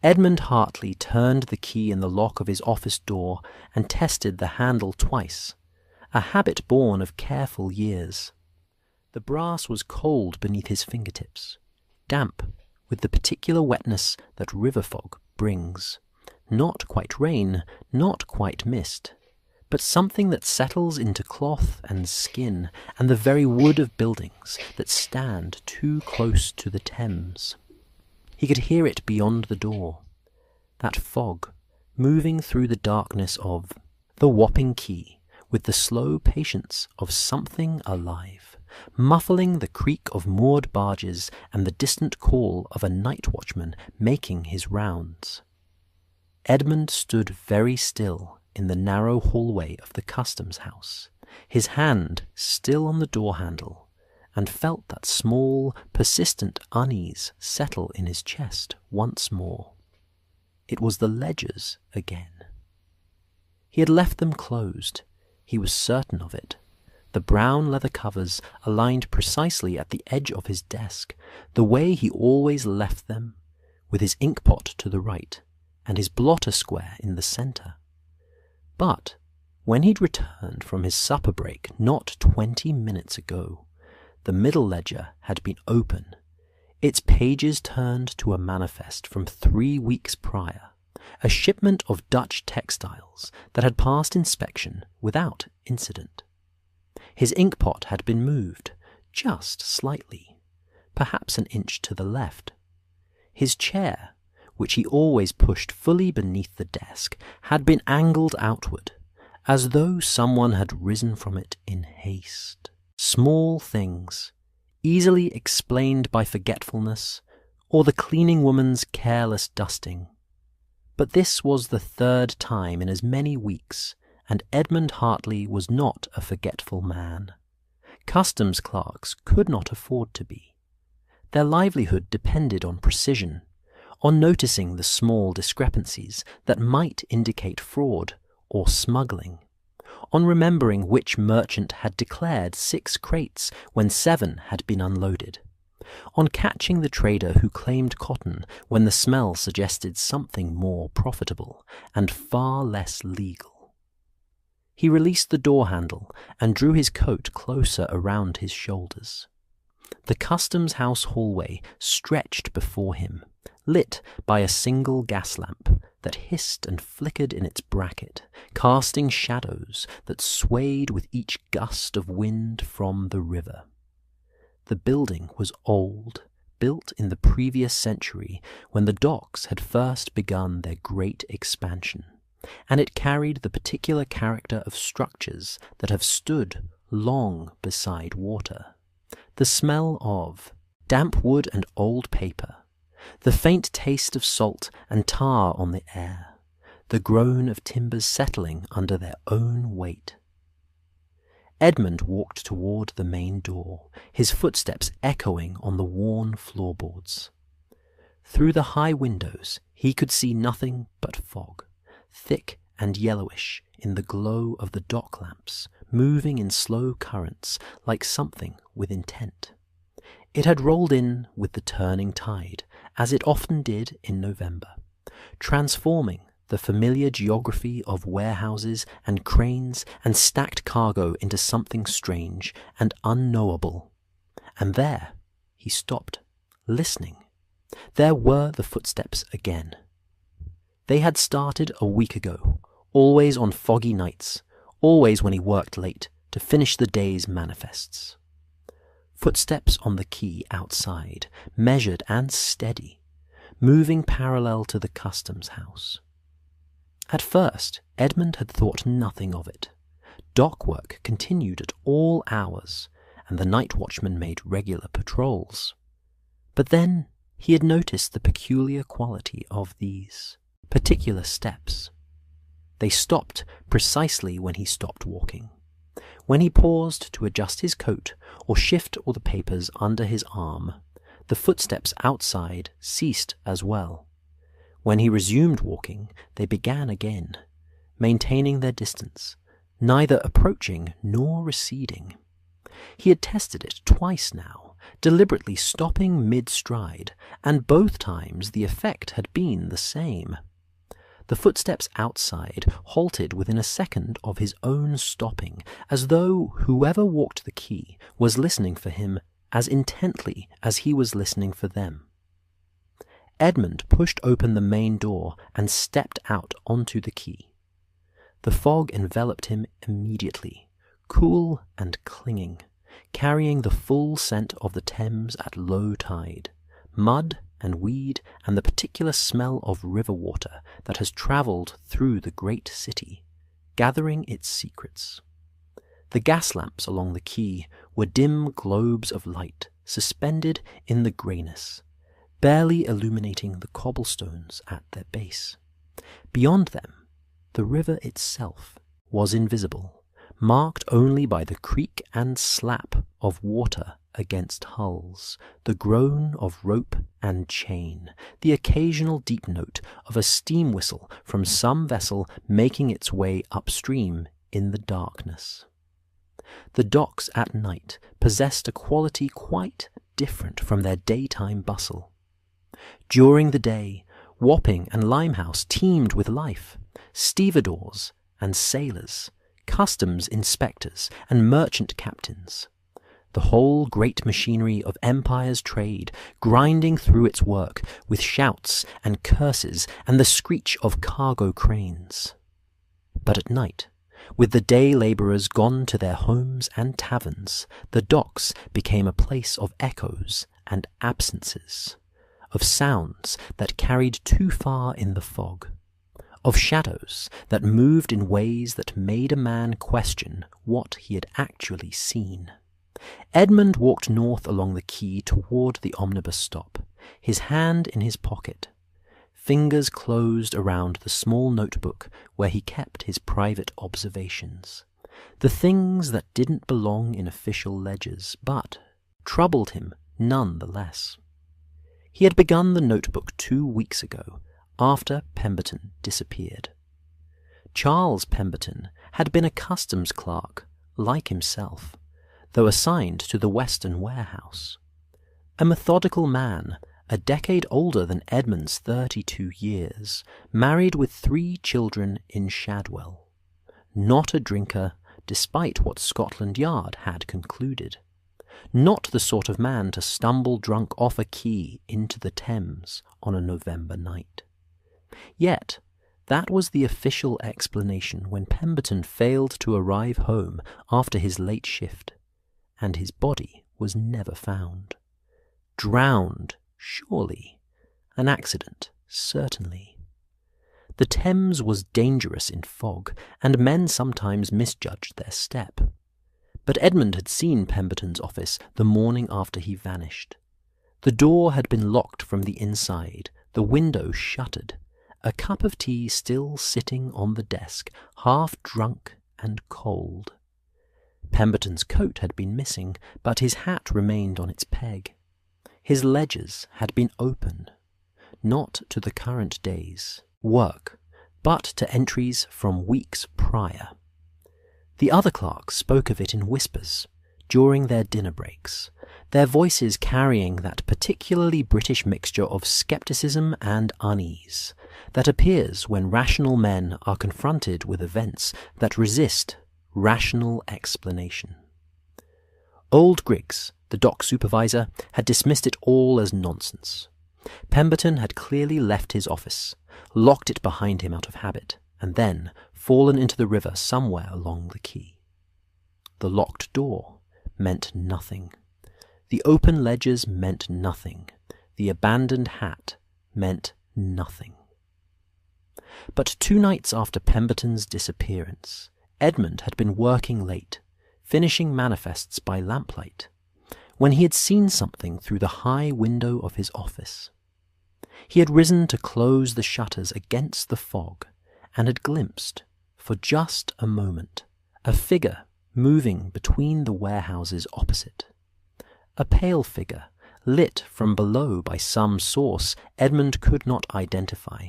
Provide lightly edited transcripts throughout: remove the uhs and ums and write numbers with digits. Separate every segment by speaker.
Speaker 1: Edmund Hartley turned the key in the lock of his office door and tested the handle twice, a habit born of careful years. The brass was cold beneath his fingertips, damp with the particular wetness that river fog brings. Not quite rain, not quite mist, but something that settles into cloth and skin and the very wood of buildings that stand too close to the Thames. He could hear it beyond the door, that fog moving through the darkness of the Wapping Quay with the slow patience of something alive, muffling the creak of moored barges and the distant call of a night watchman making his rounds. Edmund stood very still in the narrow hallway of the customs house, his hand still on the door handle, and felt that small, persistent unease settle in his chest once more. It was the ledgers again. He had left them closed. He was certain of it. The brown leather covers aligned precisely at the edge of his desk, the way he always left them, with his inkpot to the right, and his blotter square in the centre. But when he'd returned from his supper break not 20 minutes ago, the middle ledger had been open, its pages turned to a manifest from 3 weeks prior, a shipment of Dutch textiles that had passed inspection without incident. His inkpot had been moved, just slightly, perhaps an inch to the left. His chair, which he always pushed fully beneath the desk, had been angled outward, as though someone had risen from it in haste. Small things, easily explained by forgetfulness, or the cleaning woman's careless dusting. But this was the 3rd time in as many weeks, and Edmund Hartley was not a forgetful man. Customs clerks could not afford to be. Their livelihood depended on precision, on noticing the small discrepancies that might indicate fraud or smuggling, on remembering which merchant had declared 6 crates when 7 had been unloaded, on catching the trader who claimed cotton when the smell suggested something more profitable and far less legal. He released the door handle and drew his coat closer around his shoulders. The customs house hallway stretched before him, lit by a single gas lamp that hissed and flickered in its bracket, casting shadows that swayed with each gust of wind from the river. The building was old, built in the previous century when the docks had first begun their great expansion, and it carried the particular character of structures that have stood long beside water. The smell of damp wood and old paper, the faint taste of salt and tar on the air, the groan of timbers settling under their own weight. Edmund walked toward the main door, his footsteps echoing on the worn floorboards. Through the high windows he could see nothing but fog, thick and yellowish in the glow of the dock lamps, moving in slow currents like something with intent. It had rolled in with the turning tide, as it often did in November, transforming the familiar geography of warehouses and cranes and stacked cargo into something strange and unknowable. And there he stopped, listening. There were the footsteps again. They had started a week ago, always on foggy nights, always when he worked late to finish the day's manifests. Footsteps on the quay outside, measured and steady, moving parallel to the customs house. At first, Edmund had thought nothing of it. Dock work continued at all hours, and the night watchman made regular patrols. But then he had noticed the peculiar quality of these particular steps. They stopped precisely when he stopped walking. When he paused to adjust his coat or shift all the papers under his arm, the footsteps outside ceased as well. When he resumed walking, they began again, maintaining their distance, neither approaching nor receding. He had tested it twice now, deliberately stopping mid-stride, and both times the effect had been the same. The footsteps outside halted within a second of his own stopping, as though whoever walked the quay was listening for him as intently as he was listening for them. Edmund pushed open the main door and stepped out onto the quay. The fog enveloped him immediately, cool and clinging, carrying the full scent of the Thames at low tide, mud and weed and the particular smell of river water that has travelled through the great city, gathering its secrets. The gas lamps along the quay were dim globes of light suspended in the greyness, barely illuminating the cobblestones at their base. Beyond them, the river itself was invisible, marked only by the creak and slap of water against hulls, the groan of rope and chain, the occasional deep note of a steam whistle from some vessel making its way upstream in the darkness. The docks at night possessed a quality quite different from their daytime bustle. During the day, Wapping and Limehouse teemed with life, stevedores and sailors, customs inspectors and merchant captains. The whole great machinery of empire's trade grinding through its work with shouts and curses and the screech of cargo cranes. But at night, with the day labourers gone to their homes and taverns, the docks became a place of echoes and absences, of sounds that carried too far in the fog, of shadows that moved in ways that made a man question what he had actually seen. Edmund walked north along the quay toward the omnibus stop, his hand in his pocket, fingers closed around the small notebook where he kept his private observations, the things that didn't belong in official ledgers, but troubled him none the less. He had begun the notebook 2 weeks ago, after Pemberton disappeared. Charles Pemberton had been a customs clerk, like himself, though assigned to the Western warehouse. A methodical man, a decade older than Edmund's 32 years, married with 3 children in Shadwell. Not a drinker, despite what Scotland Yard had concluded. Not the sort of man to stumble drunk off a quay into the Thames on a November night. Yet, that was the official explanation when Pemberton failed to arrive home after his late shift, and his body was never found. Drowned, surely. An accident, certainly. The Thames was dangerous in fog, and men sometimes misjudged their step. But Edmund had seen Pemberton's office the morning after he vanished. The door had been locked from the inside, the window shuttered, a cup of tea still sitting on the desk, half drunk and cold. Pemberton's coat had been missing, but his hat remained on its peg. His ledgers had been open, not to the current day's work, but to entries from weeks prior. The other clerks spoke of it in whispers, during their dinner breaks, their voices carrying that particularly British mixture of scepticism and unease that appears when rational men are confronted with events that resist rational explanation. Old Griggs, the dock supervisor, had dismissed it all as nonsense. Pemberton had clearly left his office, locked it behind him out of habit, and then fallen into the river somewhere along the quay. The locked door meant nothing. The open ledgers meant nothing. The abandoned hat meant nothing. But 2 nights after Pemberton's disappearance, Edmund had been working late, finishing manifests by lamplight, when he had seen something through the high window of his office. He had risen to close the shutters against the fog, and had glimpsed, for just a moment, a figure moving between the warehouses opposite. A pale figure, lit from below by some source Edmund could not identify,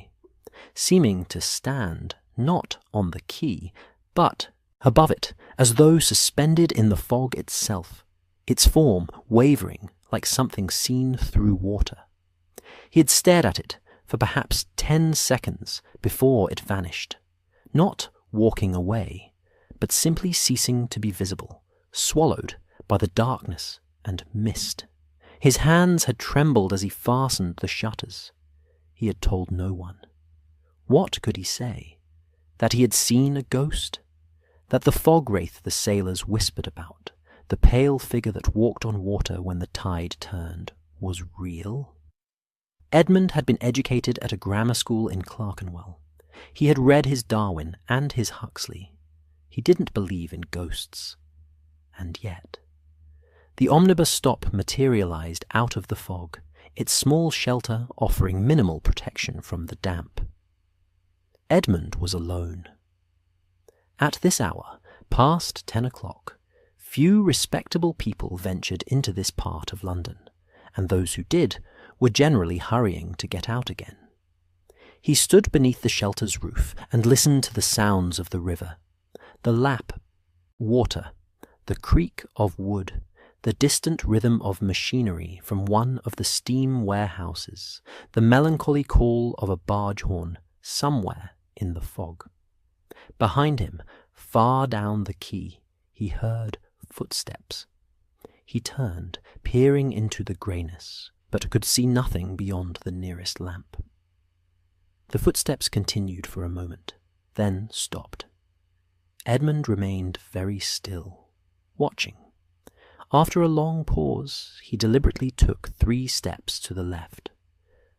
Speaker 1: seeming to stand not on the quay, but above it, as though suspended in the fog itself, its form wavering like something seen through water. He had stared at it for perhaps 10 seconds before it vanished, not walking away, but simply ceasing to be visible, swallowed by the darkness and mist. His hands had trembled as he fastened the shutters. He had told no one. What could he say? That he had seen a ghost? That the fog wraith the sailors whispered about, the pale figure that walked on water when the tide turned, was real? Edmund had been educated at a grammar school in Clerkenwell. He had read his Darwin and his Huxley. He didn't believe in ghosts. And yet... The omnibus stop materialized out of the fog, its small shelter offering minimal protection from the damp. Edmund was alone. At this hour, past 10 o'clock, few respectable people ventured into this part of London, and those who did were generally hurrying to get out again. He stood beneath the shelter's roof and listened to the sounds of the river, the lap, water, the creak of wood, the distant rhythm of machinery from one of the steam warehouses, the melancholy call of a barge horn somewhere in the fog. Behind him, far down the quay, he heard footsteps. He turned, peering into the greyness, but could see nothing beyond the nearest lamp. The footsteps continued for a moment, then stopped. Edmund remained very still, watching. After a long pause, he deliberately took 3 steps to the left.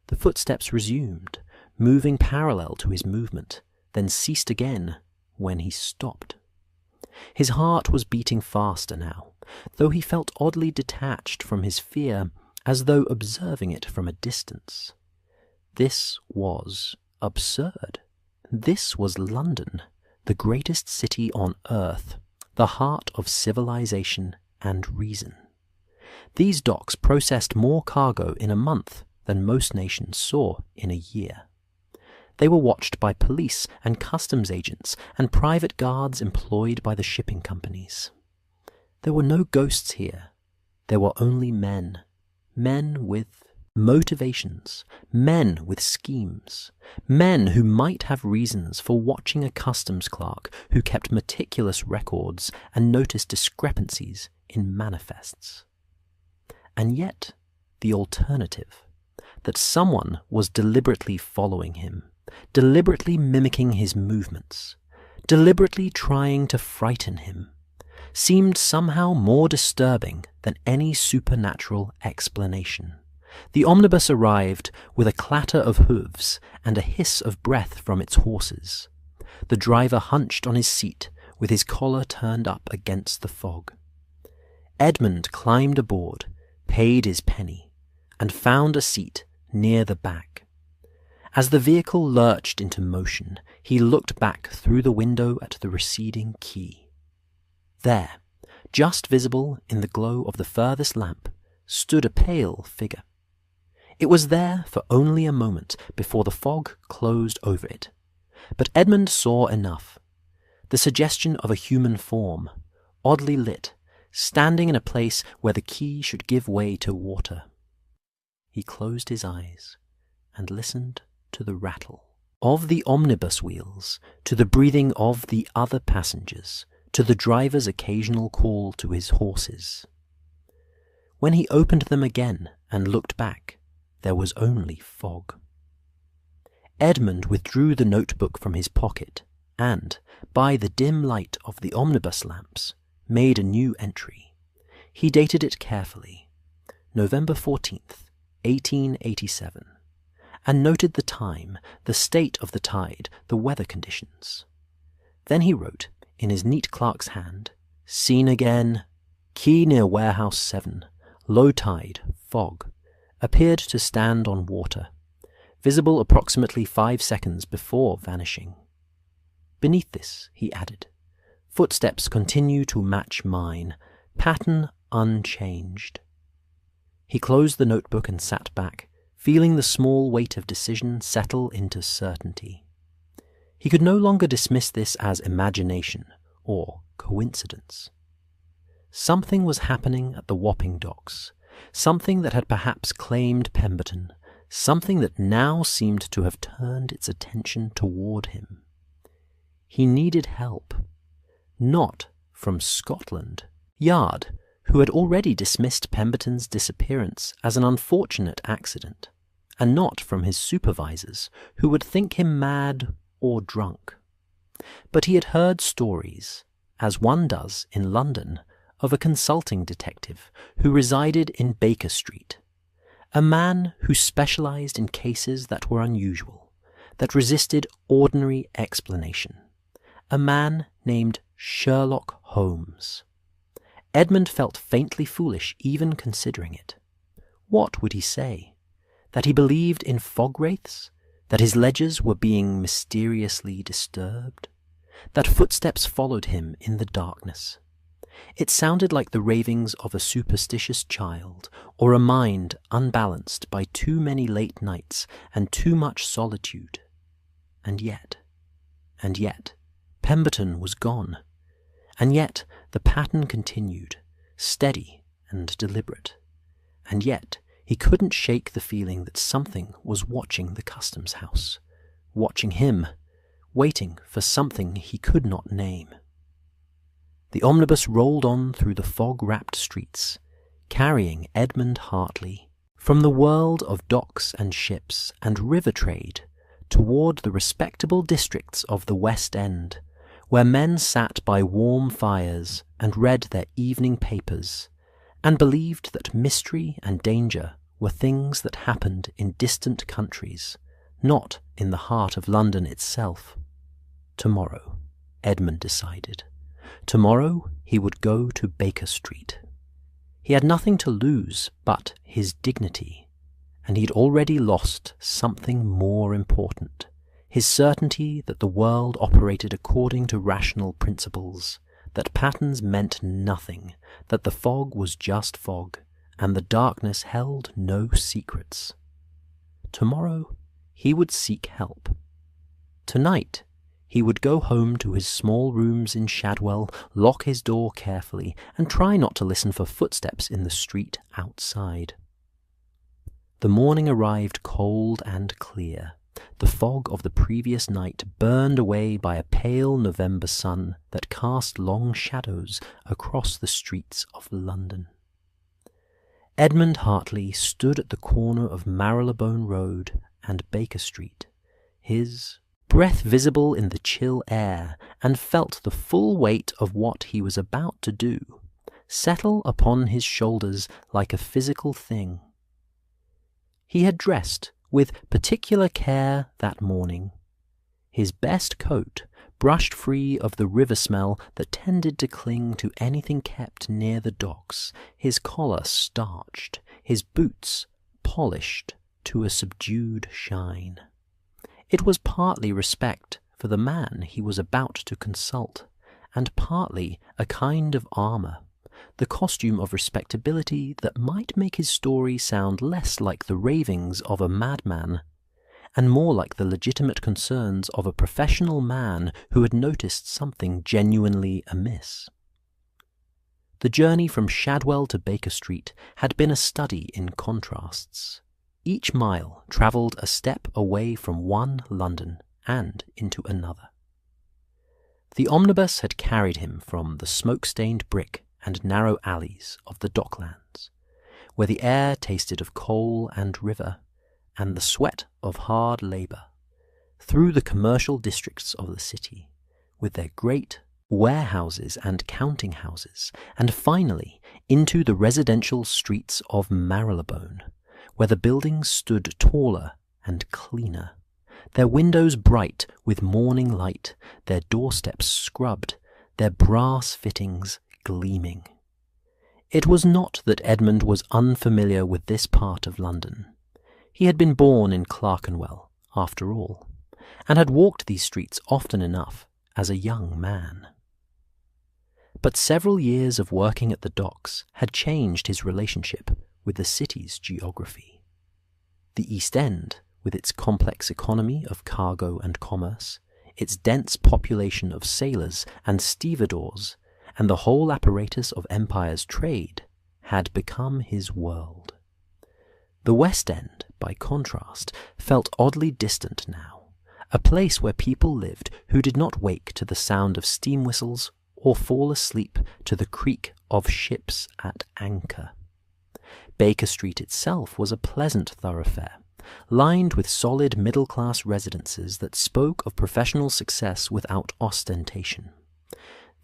Speaker 1: The footsteps resumed, moving parallel to his movement, then ceased again when he stopped. His heart was beating faster now, though he felt oddly detached from his fear, as though observing it from a distance. This was absurd. This was London, the greatest city on earth, the heart of civilization and reason. These docks processed more cargo in a month than most nations saw in a year. They were watched by police and customs agents and private guards employed by the shipping companies. There were no ghosts here. There were only men. Men with motivations, men with schemes, men who might have reasons for watching a customs clerk who kept meticulous records and noticed discrepancies in manifests. And yet, the alternative, that someone was deliberately following him, deliberately mimicking his movements, deliberately trying to frighten him, seemed somehow more disturbing than any supernatural explanation. The omnibus arrived with a clatter of hooves and a hiss of breath from its horses. The driver hunched on his seat with his collar turned up against the fog. Edmund climbed aboard, paid his penny, and found a seat near the back. As the vehicle lurched into motion, he looked back through the window at the receding quay. There, just visible in the glow of the furthest lamp, stood a pale figure. It was there for only a moment before the fog closed over it, but Edmund saw enough. The suggestion of a human form, oddly lit, standing in a place where the quay should give way to water. He closed his eyes and listened to the rattle of the omnibus wheels, to the breathing of the other passengers, to the driver's occasional call to his horses. When he opened them again and looked back, there was only fog. Edmund withdrew the notebook from his pocket and, by the dim light of the omnibus lamps, made a new entry. He dated it carefully, November 14th, 1887, and noted the time, the state of the tide, the weather conditions. Then he wrote, in his neat clerk's hand, "Seen again, quay near Warehouse 7, low tide, fog, appeared to stand on water, visible approximately 5 seconds before vanishing." Beneath this, he added, "Footsteps continue to match mine, pattern unchanged." He closed the notebook and sat back, feeling the small weight of decision settle into certainty. He could no longer dismiss this as imagination or coincidence. Something was happening at the Wapping docks, something that had perhaps claimed Pemberton, something that now seemed to have turned its attention toward him. He needed help, not from Scotland Yard, who had already dismissed Pemberton's disappearance as an unfortunate accident, and not from his supervisors, who would think him mad or drunk. But he had heard stories, as one does in London, of a consulting detective who resided in Baker Street, a man who specialized in cases that were unusual, that resisted ordinary explanation, a man named Sherlock Holmes. Edmund felt faintly foolish even considering it. What would he say? That he believed in fog wraiths? That his ledgers were being mysteriously disturbed? That footsteps followed him in the darkness? It sounded like the ravings of a superstitious child, or a mind unbalanced by too many late nights and too much solitude. And yet, Pemberton was gone. And yet the pattern continued, steady and deliberate. And yet he couldn't shake the feeling that something was watching the customs house, watching him, waiting for something he could not name. The omnibus rolled on through the fog-wrapped streets, carrying Edmund Hartley from the world of docks and ships and river trade toward the respectable districts of the West End, where men sat by warm fires and read their evening papers, and believed that mystery and danger were things that happened in distant countries, not in the heart of London itself. Tomorrow, Edmund decided. Tomorrow he would go to Baker Street. He had nothing to lose but his dignity, and he'd already lost something more important, his certainty that the world operated according to rational principles, that patterns meant nothing, that the fog was just fog, and the darkness held no secrets. Tomorrow he would seek help. Tonight he would go home to his small rooms in Shadwell, lock his door carefully, and try not to listen for footsteps in the street outside. The morning arrived cold and clear. The fog of the previous night burned away by a pale November sun that cast long shadows across the streets of London. Edmund Hartley stood at the corner of Marylebone Road and Baker Street, his breath visible in the chill air, and felt the full weight of what he was about to do settle upon his shoulders like a physical thing. He had dressed with particular care that morning. His best coat, brushed free of the river smell that tended to cling to anything kept near the docks, his collar starched, his boots polished to a subdued shine. It was partly respect for the man he was about to consult, and partly a kind of armour, the costume of respectability that might make his story sound less like the ravings of a madman, and more like the legitimate concerns of a professional man who had noticed something genuinely amiss. The journey from Shadwell to Baker Street had been a study in contrasts. Each mile travelled a step away from one London and into another. The omnibus had carried him from the smoke-stained brick and narrow alleys of the Docklands, where the air tasted of coal and river, and the sweat of hard labour, through the commercial districts of the city, with their great warehouses and counting houses, and finally into the residential streets of Marylebone, where the buildings stood taller and cleaner, their windows bright with morning light, their doorsteps scrubbed, their brass fittings gleaming. It was not that Edmund was unfamiliar with this part of London. He had been born in Clerkenwell, after all, and had walked these streets often enough as a young man. But several years of working at the docks had changed his relationship with the city's geography. The East End, with its complex economy of cargo and commerce, its dense population of sailors and stevedores, and the whole apparatus of empire's trade, had become his world. The West End, by contrast, felt oddly distant now, a place where people lived who did not wake to the sound of steam whistles or fall asleep to the creak of ships at anchor. Baker Street itself was a pleasant thoroughfare, lined with solid middle-class residences that spoke of professional success without ostentation.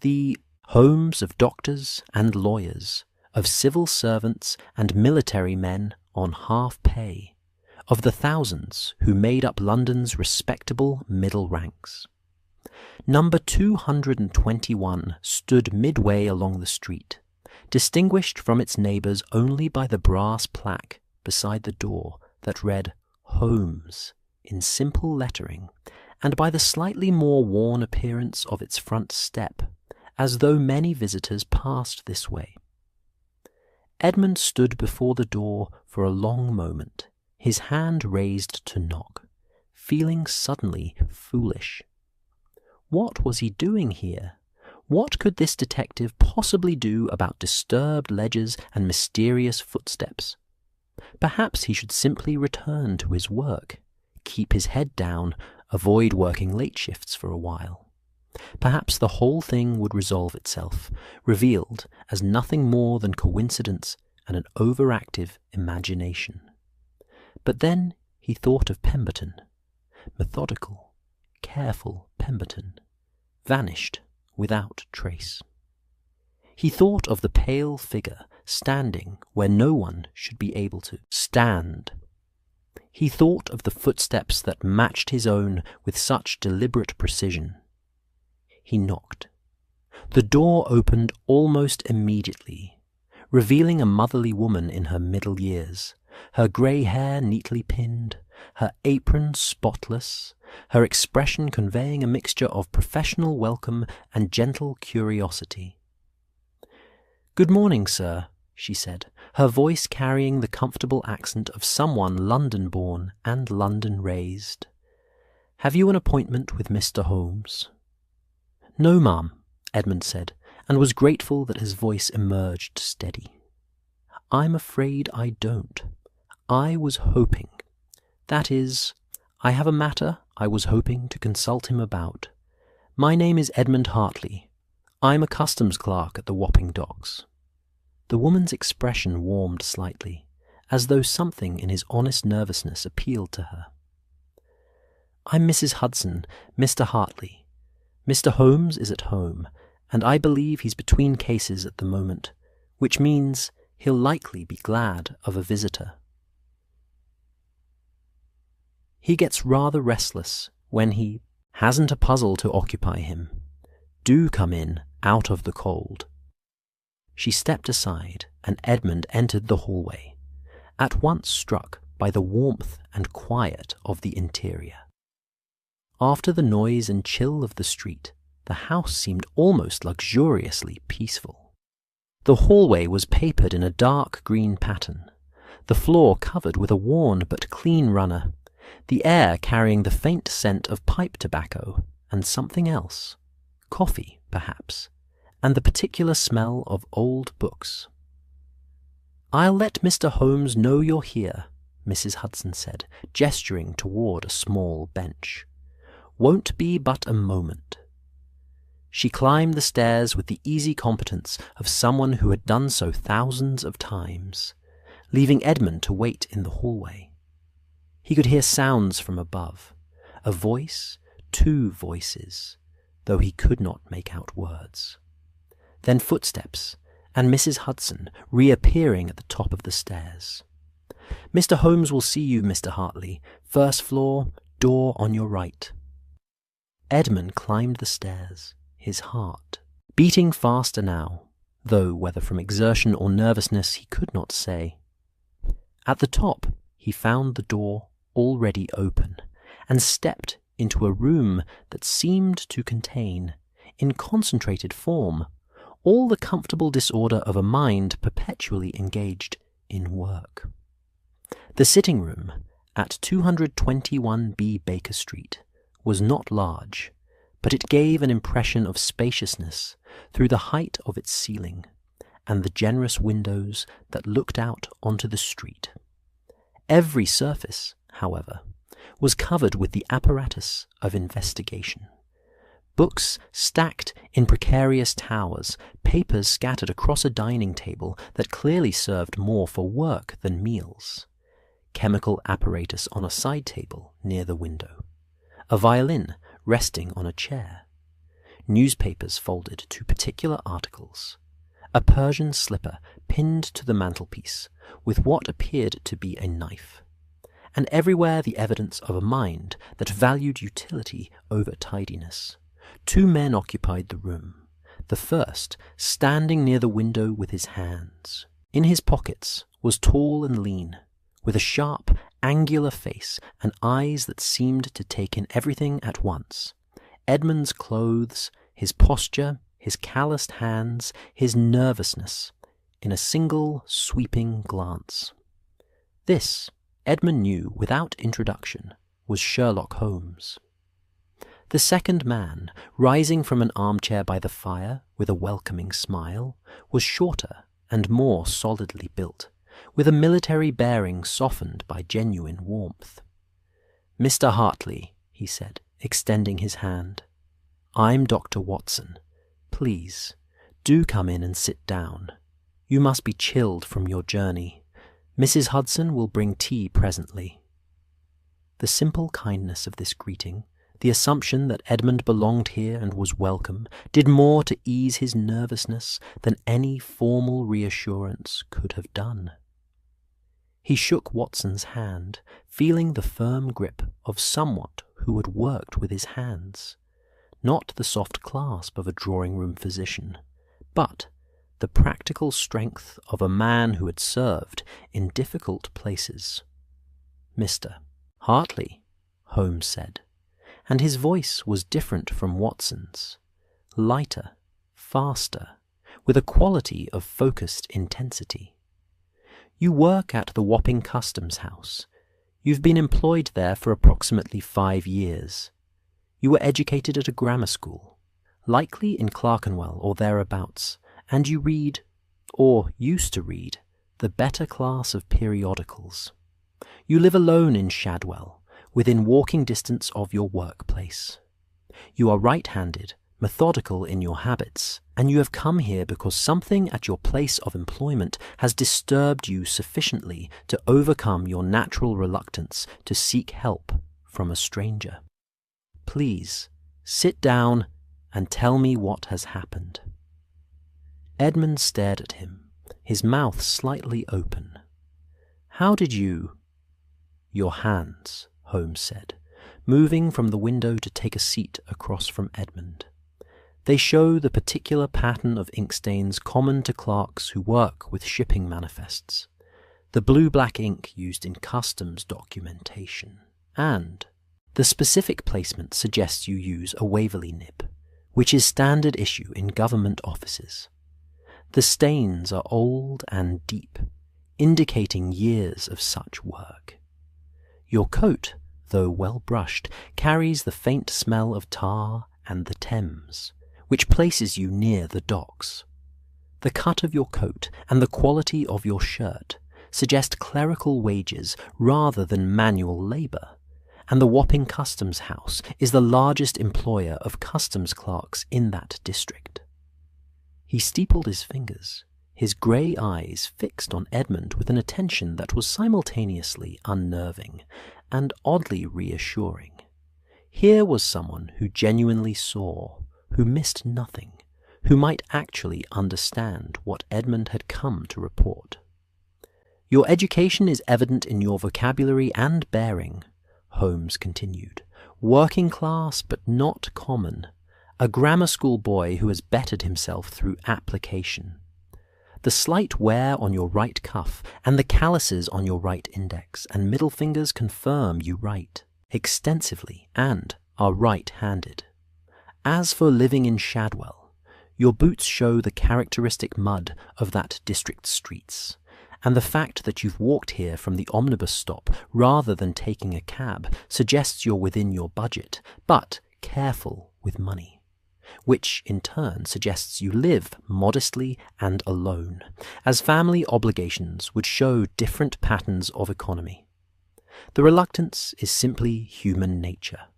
Speaker 1: The homes of doctors and lawyers, of civil servants and military men on half pay, of the thousands who made up London's respectable middle ranks. Number 221 stood midway along the street, distinguished from its neighbours only by the brass plaque beside the door that read Holmes in simple lettering, and by the slightly more worn appearance of its front step, as though many visitors passed this way. Edmund stood before the door for a long moment, his hand raised to knock, feeling suddenly foolish. What was he doing here? What could this detective possibly do about disturbed ledgers and mysterious footsteps? Perhaps he should simply return to his work, keep his head down, avoid working late shifts for a while. Perhaps the whole thing would resolve itself, revealed as nothing more than coincidence and an overactive imagination. But then he thought of Pemberton, methodical, careful Pemberton, vanished without trace. He thought of the pale figure standing where no one should be able to stand. He thought of the footsteps that matched his own with such deliberate precision. He knocked. The door opened almost immediately, revealing a motherly woman in her middle years, her grey hair neatly pinned, her apron spotless, her expression conveying a mixture of professional welcome and gentle curiosity. "Good morning, sir," she said, her voice carrying the comfortable accent of someone London-born and London-raised. "Have you an appointment with Mr. Holmes?" "No, ma'am," Edmund said, and was grateful that his voice emerged steady. "I'm afraid I don't. I was hoping. That is, I have a matter I was hoping to consult him about. My name is Edmund Hartley. I'm a customs clerk at the Wapping Docks." The woman's expression warmed slightly, as though something in his honest nervousness appealed to her. "I'm Mrs. Hudson, Mr. Hartley. Mr. Holmes is at home, and I believe he's between cases at the moment, which means he'll likely be glad of a visitor. He gets rather restless when he hasn't a puzzle to occupy him. Do come in, out of the cold." She stepped aside, and Edmund entered the hallway, at once struck by the warmth and quiet of the interior. After the noise and chill of the street, the house seemed almost luxuriously peaceful. The hallway was papered in a dark green pattern, the floor covered with a worn but clean runner, the air carrying the faint scent of pipe tobacco and something else, coffee perhaps, and the particular smell of old books. "I'll let Mr. Holmes know you're here," Mrs. Hudson said, gesturing toward a small bench. "Won't be but a moment." She climbed the stairs with the easy competence of someone who had done so thousands of times, leaving Edmund to wait in the hallway. He could hear sounds from above, a voice, two voices, though he could not make out words. Then footsteps, and Mrs. Hudson reappearing at the top of the stairs. "Mr. Holmes will see you, Mr. Hartley. First floor, door on your right." Edmund climbed the stairs, his heart beating faster now, though whether from exertion or nervousness he could not say. At the top he found the door already open, and stepped into a room that seemed to contain, in concentrated form, all the comfortable disorder of a mind perpetually engaged in work. The sitting-room at 221B Baker Street was not large, but it gave an impression of spaciousness through the height of its ceiling, and the generous windows that looked out onto the street. Every surface, however, was covered with the apparatus of investigation. Books stacked in precarious towers, papers scattered across a dining table that clearly served more for work than meals, chemical apparatus on a side table near the window, a violin resting on a chair, newspapers folded to particular articles, a Persian slipper pinned to the mantelpiece with what appeared to be a knife, and everywhere the evidence of a mind that valued utility over tidiness. 2 men occupied the room, the first standing near the window with his hands. In his pockets was tall and lean, with a sharp, angular face and eyes that seemed to take in everything at once. Edmund's clothes, his posture, his calloused hands, his nervousness, in a single sweeping glance. This, Edmund knew without introduction, was Sherlock Holmes. The second man, rising from an armchair by the fire with a welcoming smile, was shorter and more solidly built, with a military bearing softened by genuine warmth. "Mr. Hartley," he said, extending his hand, "I'm Dr. Watson. Please, do come in and sit down. You must be chilled from your journey. Mrs. Hudson will bring tea presently." The simple kindness of this greeting, the assumption that Edmund belonged here and was welcome, did more to ease his nervousness than any formal reassurance could have done. He shook Watson's hand, feeling the firm grip of someone who had worked with his hands, not the soft clasp of a drawing-room physician, but the practical strength of a man who had served in difficult places. "Mr. Hartley," Holmes said, and his voice was different from Watson's, lighter, faster, with a quality of focused intensity. "You work at the Wapping Customs House. You've been employed there for approximately 5 years. You were educated at a grammar school, likely in Clerkenwell or thereabouts, and you read, or used to read, the better class of periodicals. You live alone in Shadwell, within walking distance of your workplace. You are right-handed, methodical in your habits, and you have come here because something at your place of employment has disturbed you sufficiently to overcome your natural reluctance to seek help from a stranger. Please, sit down and tell me what has happened." Edmund stared at him, his mouth slightly open. "How did you—" "Your hands," Holmes said, moving from the window to take a seat across from Edmund. "They show the particular pattern of ink stains common to clerks who work with shipping manifests, the blue-black ink used in customs documentation, and the specific placement suggests you use a Waverley nib, which is standard issue in government offices. The stains are old and deep, indicating years of such work. Your coat, though well brushed, carries the faint smell of tar and the Thames, which places you near the docks. The cut of your coat and the quality of your shirt suggest clerical wages rather than manual labour, and the Wapping Customs House is the largest employer of customs clerks in that district." He steepled his fingers, his grey eyes fixed on Edmund with an attention that was simultaneously unnerving and oddly reassuring. Here was someone who genuinely saw, who missed nothing, who might actually understand what Edmund had come to report. "Your education is evident in your vocabulary and bearing," Holmes continued. "Working class, but not common. A grammar school boy who has bettered himself through application. The slight wear on your right cuff and the calluses on your right index and middle fingers confirm you write extensively and are right-handed. As for living in Shadwell, your boots show the characteristic mud of that district's streets, and the fact that you've walked here from the omnibus stop rather than taking a cab suggests you're within your budget, but careful with money. which in turn suggests you live modestly and alone, as family obligations would show different patterns of economy. The reluctance is simply human nature.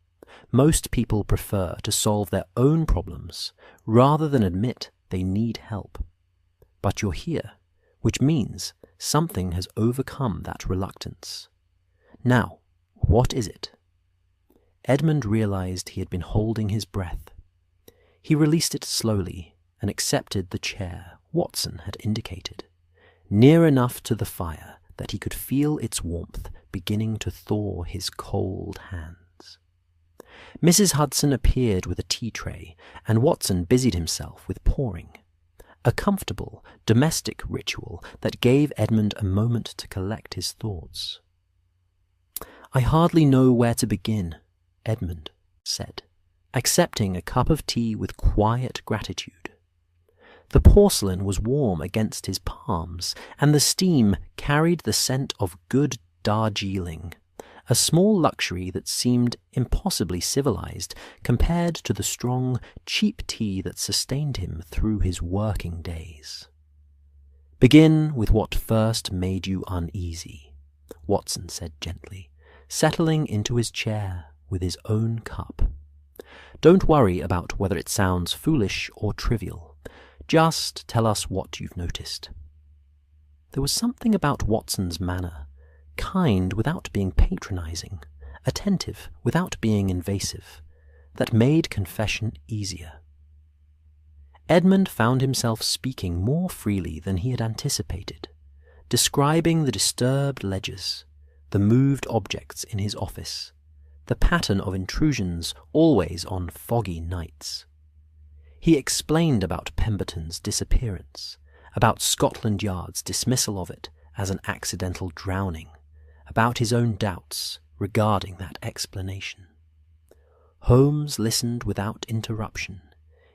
Speaker 1: Most people prefer to solve their own problems rather than admit they need help. But you're here, which means something has overcome that reluctance. Now, what is it? Edmund realized he had been holding his breath. He released it slowly and accepted the chair Watson had indicated, near enough to the fire that he could feel its warmth beginning to thaw his cold hands. Mrs. Hudson appeared with a tea tray, and Watson busied himself with pouring. A comfortable, domestic ritual that gave Edmund a moment to collect his thoughts. "I hardly know where to begin," Edmund said, accepting a cup of tea with quiet gratitude. The porcelain was warm against his palms, and the steam carried the scent of good Darjeeling, a small luxury that seemed impossibly civilized compared to the strong, cheap tea that sustained him through his working days. "Begin with what first made you uneasy," Watson said gently, settling into his chair with his own cup. "Don't worry about whether it sounds foolish or trivial. Just tell us what you've noticed." There was something about Watson's manner, kind without being patronizing, attentive without being invasive, that made confession easier. Edmund found himself speaking more freely than he had anticipated, describing the disturbed ledgers, the moved objects in his office, the pattern of intrusions always on foggy nights. He explained about Pemberton's disappearance, about Scotland Yard's dismissal of it as an accidental drowning, about his own doubts regarding that explanation. Holmes listened without interruption,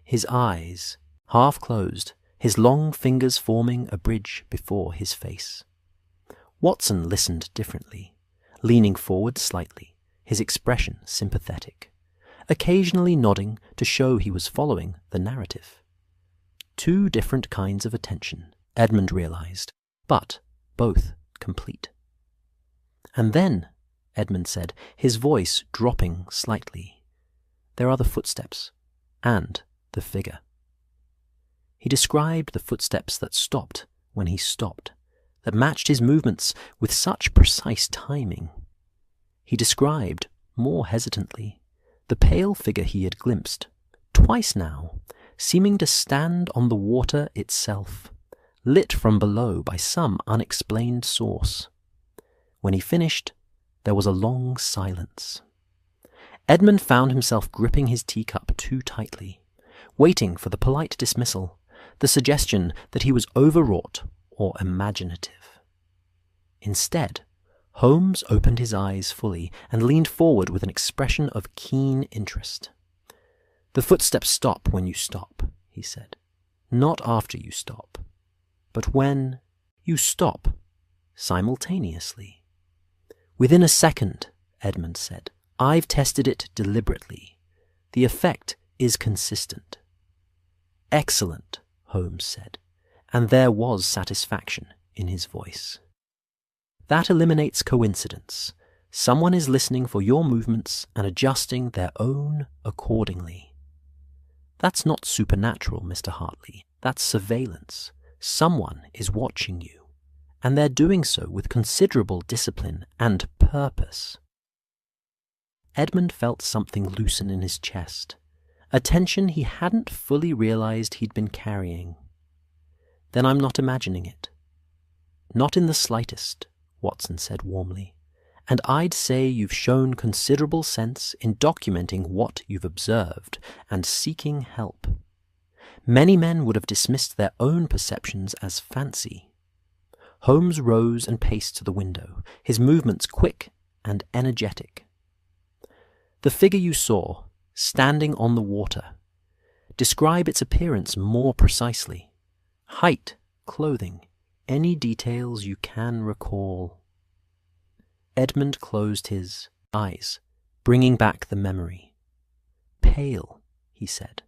Speaker 1: his eyes half closed, his long fingers forming a bridge before his face. Watson listened differently, leaning forward slightly, his expression sympathetic, occasionally nodding to show he was following the narrative. Two different kinds of attention, Edmund realized, but both complete. "And then," Edmund said, his voice dropping slightly, "there are the footsteps, and the figure." He described the footsteps that stopped when he stopped, that matched his movements with such precise timing. He described, more hesitantly, the pale figure he had glimpsed, twice now, seeming to stand on the water itself, lit from below by some unexplained source. When he finished, there was a long silence. Edmund found himself gripping his teacup too tightly, waiting for the polite dismissal, the suggestion that he was overwrought or imaginative. Instead, Holmes opened his eyes fully and leaned forward with an expression of keen interest. "The footsteps stop when you stop," he said. "Not after you stop, but when you stop simultaneously." "Within a second," Edmund said. "I've tested it deliberately. The effect is consistent." "Excellent," Holmes said, and there was satisfaction in his voice. "That eliminates coincidence. Someone is listening for your movements and adjusting their own accordingly. That's not supernatural, Mr. Hartley. That's surveillance. Someone is watching you, and they're doing so with considerable discipline and purpose." Edmund felt something loosen in his chest, a tension he hadn't fully realized he'd been carrying. "Then I'm not imagining it." "Not in the slightest," Watson said warmly, "and I'd say you've shown considerable sense in documenting what you've observed and seeking help. Many men would have dismissed their own perceptions as fancy." Holmes rose and paced to the window, his movements quick and energetic. "The figure you saw, standing on the water. Describe its appearance more precisely. Height, clothing, any details you can recall." Edmund closed his eyes, bringing back the memory. "Pale," he said,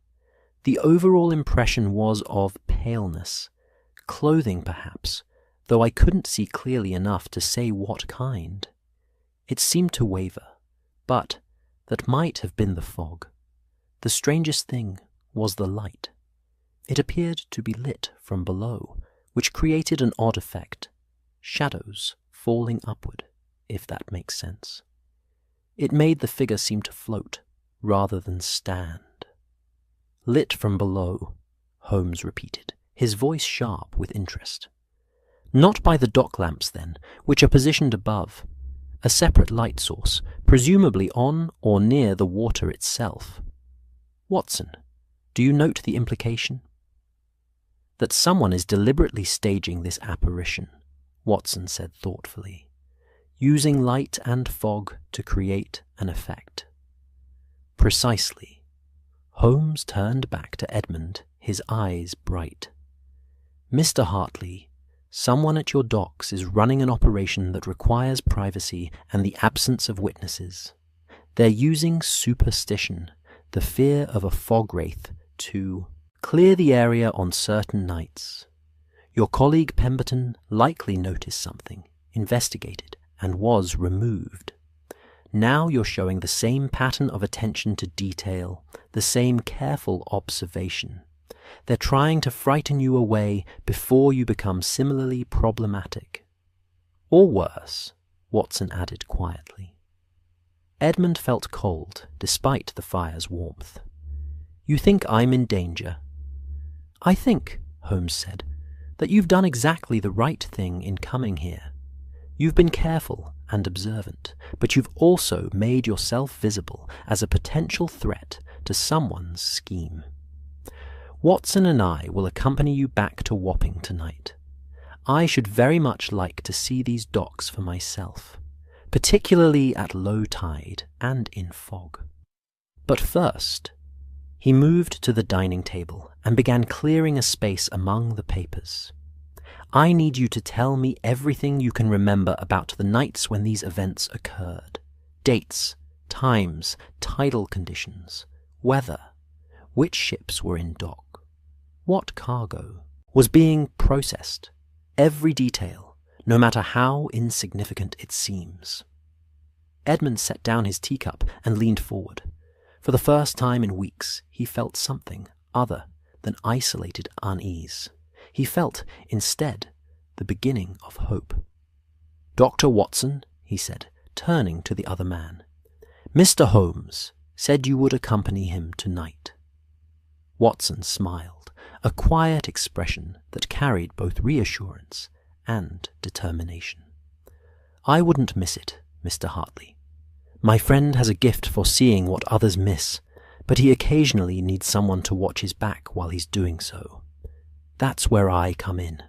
Speaker 1: The overall impression was of paleness, clothing perhaps, though I couldn't see clearly enough to say what kind. It seemed to waver, but that might have been the fog. The strangest thing was the light. It appeared to be lit from below, which created an odd effect, shadows falling upward, if that makes sense. It made the figure seem to float rather than stand. Lit from below, Holmes repeated, his voice sharp with interest. Not by the dock lamps, then, which are positioned above, a separate light source, presumably on or near the water itself. Watson, do you note the implication? That someone is deliberately staging this apparition, Watson said thoughtfully, using light and fog to create an effect. Precisely. Holmes turned back to Edmund, his eyes bright. Mr. Hartley, someone at your docks is running an operation that requires privacy and the absence of witnesses. They're using superstition, the fear of a fog wraith, to clear the area on certain nights. Your colleague Pemberton likely noticed something, investigated, and was removed. Now you're showing the same pattern of attention to detail, the same careful observation. They're trying to frighten you away before you become similarly problematic. Or worse, Watson added quietly. Edmund felt cold, despite the fire's warmth. You think I'm in danger? I think, Holmes said, that you've done exactly the right thing in coming here. You've been careful and observant, but you've also made yourself visible as a potential threat to someone's scheme. Watson and I will accompany you back to Wapping tonight. I should very much like to see these docks for myself, particularly at low tide and in fog. But first, he moved to the dining table and began clearing a space among the papers. I need you to tell me everything you can remember about the nights when these events occurred. Dates, times, tidal conditions, weather, which ships were in dock, what cargo was being processed, every detail, no matter how insignificant it seems. Edmund set down his teacup and leaned forward. For the first time in weeks, he felt something other than isolated unease. He felt, instead, the beginning of hope. Dr. Watson, he said, turning to the other man, Mr. Holmes said you would accompany him tonight. Watson smiled, a quiet expression that carried both reassurance and determination. I wouldn't miss it, Mr. Hartley. My friend has a gift for seeing what others miss, but he occasionally needs someone to watch his back while he's doing so. That's where I come in.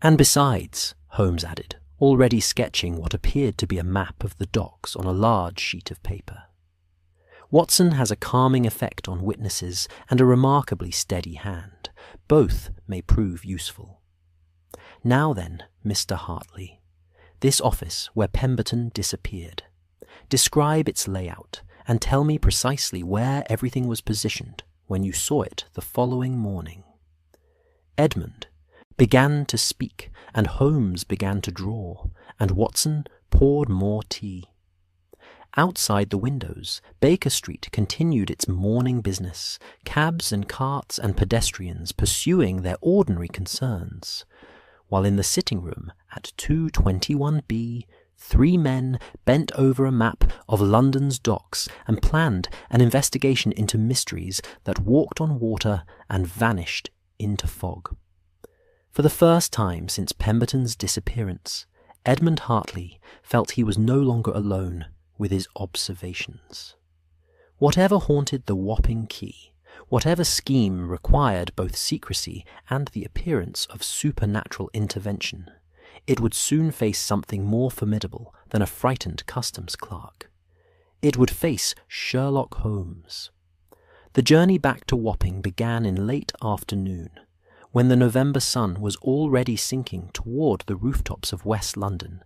Speaker 1: And besides, Holmes added, already sketching what appeared to be a map of the docks on a large sheet of paper. Watson has a calming effect on witnesses and a remarkably steady hand. Both may prove useful. Now then, Mr. Hartley, this office where Pemberton disappeared. Describe its layout and tell me precisely where everything was positioned when you saw it the following morning. Edmund began to speak, and Holmes began to draw, and Watson poured more tea. Outside the windows, Baker Street continued its morning business, cabs and carts and pedestrians pursuing their ordinary concerns, while in the sitting room at 221B, 3 men bent over a map of London's docks and planned an investigation into mysteries that walked on water and vanished into fog. For the first time since Pemberton's disappearance, Edmund Hartley felt he was no longer alone with his observations. Whatever haunted the Wapping Quay, whatever scheme required both secrecy and the appearance of supernatural intervention, it would soon face something more formidable than a frightened customs clerk. It would face Sherlock Holmes. The journey back to Wapping began in late afternoon, when the November sun was already sinking toward the rooftops of West London,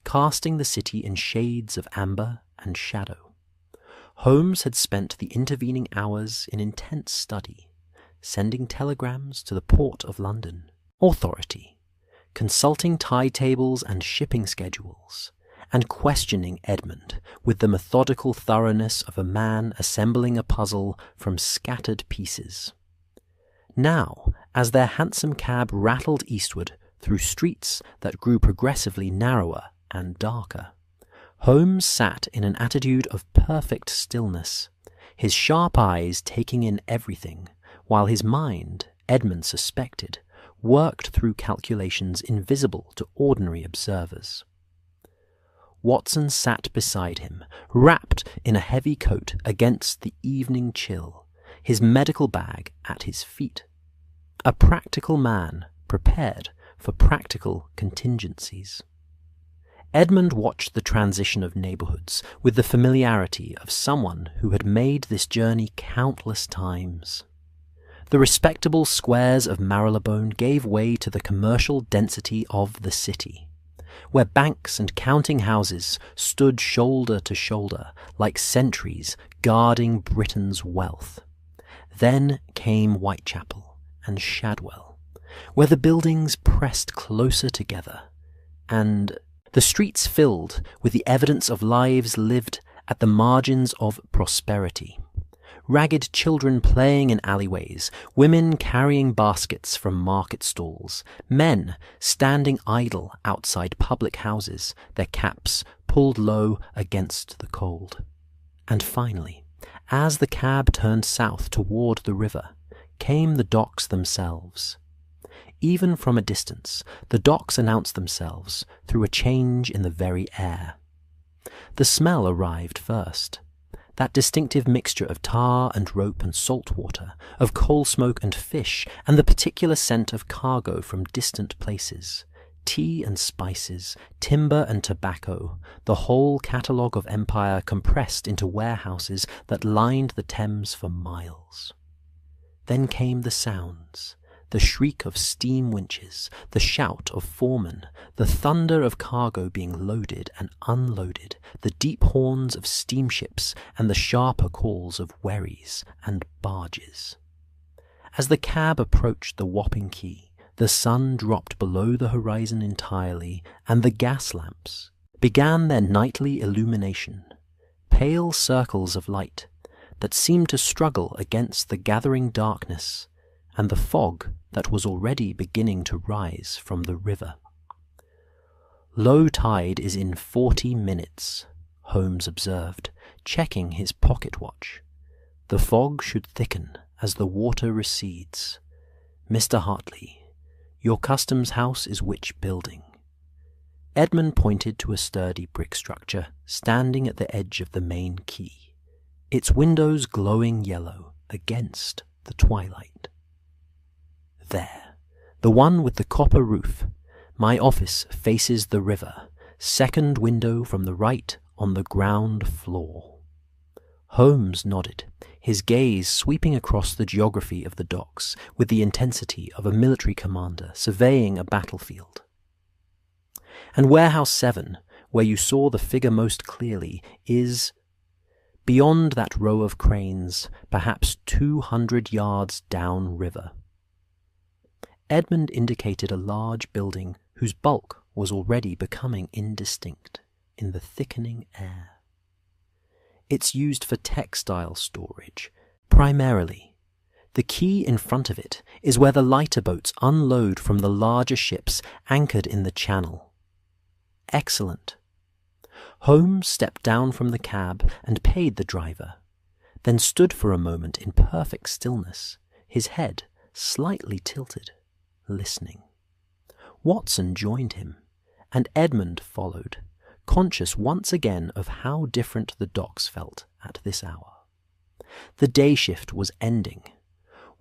Speaker 1: casting the city in shades of amber and shadow. Holmes had spent the intervening hours in intense study, sending telegrams to the Port of London Authority, consulting tide tables and shipping schedules, and questioning Edmund with the methodical thoroughness of a man assembling a puzzle from scattered pieces. Now, as their hansom cab rattled eastward through streets that grew progressively narrower and darker, Holmes sat in an attitude of perfect stillness, his sharp eyes taking in everything, while his mind, Edmund suspected, worked through calculations invisible to ordinary observers. Watson sat beside him, wrapped in a heavy coat against the evening chill, his medical bag at his feet. A practical man prepared for practical contingencies. Edmund watched the transition of neighbourhoods with the familiarity of someone who had made this journey countless times. The respectable squares of Marylebone gave way to the commercial density of the city, where banks and counting houses stood shoulder to shoulder like sentries guarding Britain's wealth. Then came Whitechapel and Shadwell, where the buildings pressed closer together, and the streets filled with the evidence of lives lived at the margins of prosperity. Ragged children playing in alleyways, women carrying baskets from market stalls, men standing idle outside public houses, their caps pulled low against the cold. And finally, as the cab turned south toward the river, came the docks themselves. Even from a distance, the docks announced themselves through a change in the very air. The smell arrived first, that distinctive mixture of tar and rope and salt water, of coal smoke and fish, and the particular scent of cargo from distant places, tea and spices, timber and tobacco, the whole catalogue of empire compressed into warehouses that lined the Thames for miles. Then came the sounds, the shriek of steam winches, the shout of foremen, the thunder of cargo being loaded and unloaded, the deep horns of steamships and the sharper calls of wherries and barges. As the cab approached the Wapping Quay, the sun dropped below the horizon entirely, and the gas lamps began their nightly illumination, pale circles of light that seemed to struggle against the gathering darkness and the fog that was already beginning to rise from the river. "Low tide is in 40 minutes, Holmes observed, checking his pocket watch. "The fog should thicken as the water recedes. Mr. Hartley, your customs house is which building?" Edmund pointed to a sturdy brick structure standing at the edge of the main quay, its windows glowing yellow against the twilight. "There, the one with the copper roof. My office faces the river, second window from the right on the ground floor." Holmes nodded, his gaze sweeping across the geography of the docks with the intensity of a military commander surveying a battlefield. "And warehouse 7, where you saw the figure most clearly, is beyond that row of cranes, perhaps 200 yards down river." Edmund indicated a large building whose bulk was already becoming indistinct in the thickening air. "It's used for textile storage, primarily. The quay in front of it is where the lighter boats unload from the larger ships anchored in the channel." "Excellent." Holmes stepped down from the cab and paid the driver, then stood for a moment in perfect stillness, his head slightly tilted, listening. Watson joined him, and Edmund followed, conscious once again of how different the docks felt at this hour. The day shift was ending.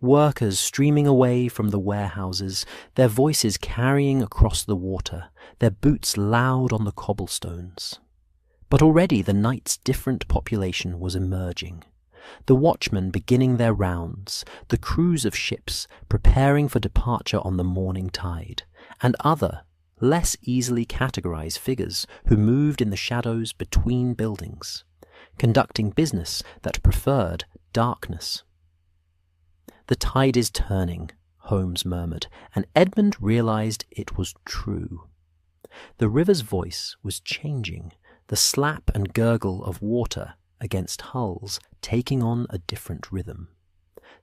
Speaker 1: Workers streaming away from the warehouses, their voices carrying across the water, their boots loud on the cobblestones. But already the night's different population was emerging. The watchmen beginning their rounds, the crews of ships preparing for departure on the morning tide, and other, less easily categorized figures who moved in the shadows between buildings, conducting business that preferred darkness. "The tide is turning," Holmes murmured, and Edmund realized it was true. The river's voice was changing, the slap and gurgle of water against hulls taking on a different rhythm.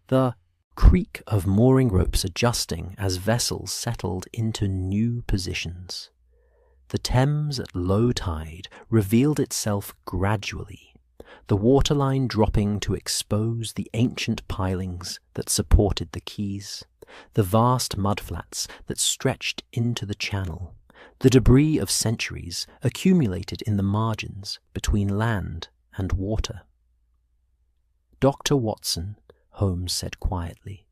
Speaker 1: The creak of mooring ropes adjusting as vessels settled into new positions. The Thames at low tide revealed itself gradually, the waterline dropping to expose the ancient pilings that supported the quays, the vast mudflats that stretched into the channel, the debris of centuries accumulated in the margins between land and water. "Dr. Watson," Holmes said quietly,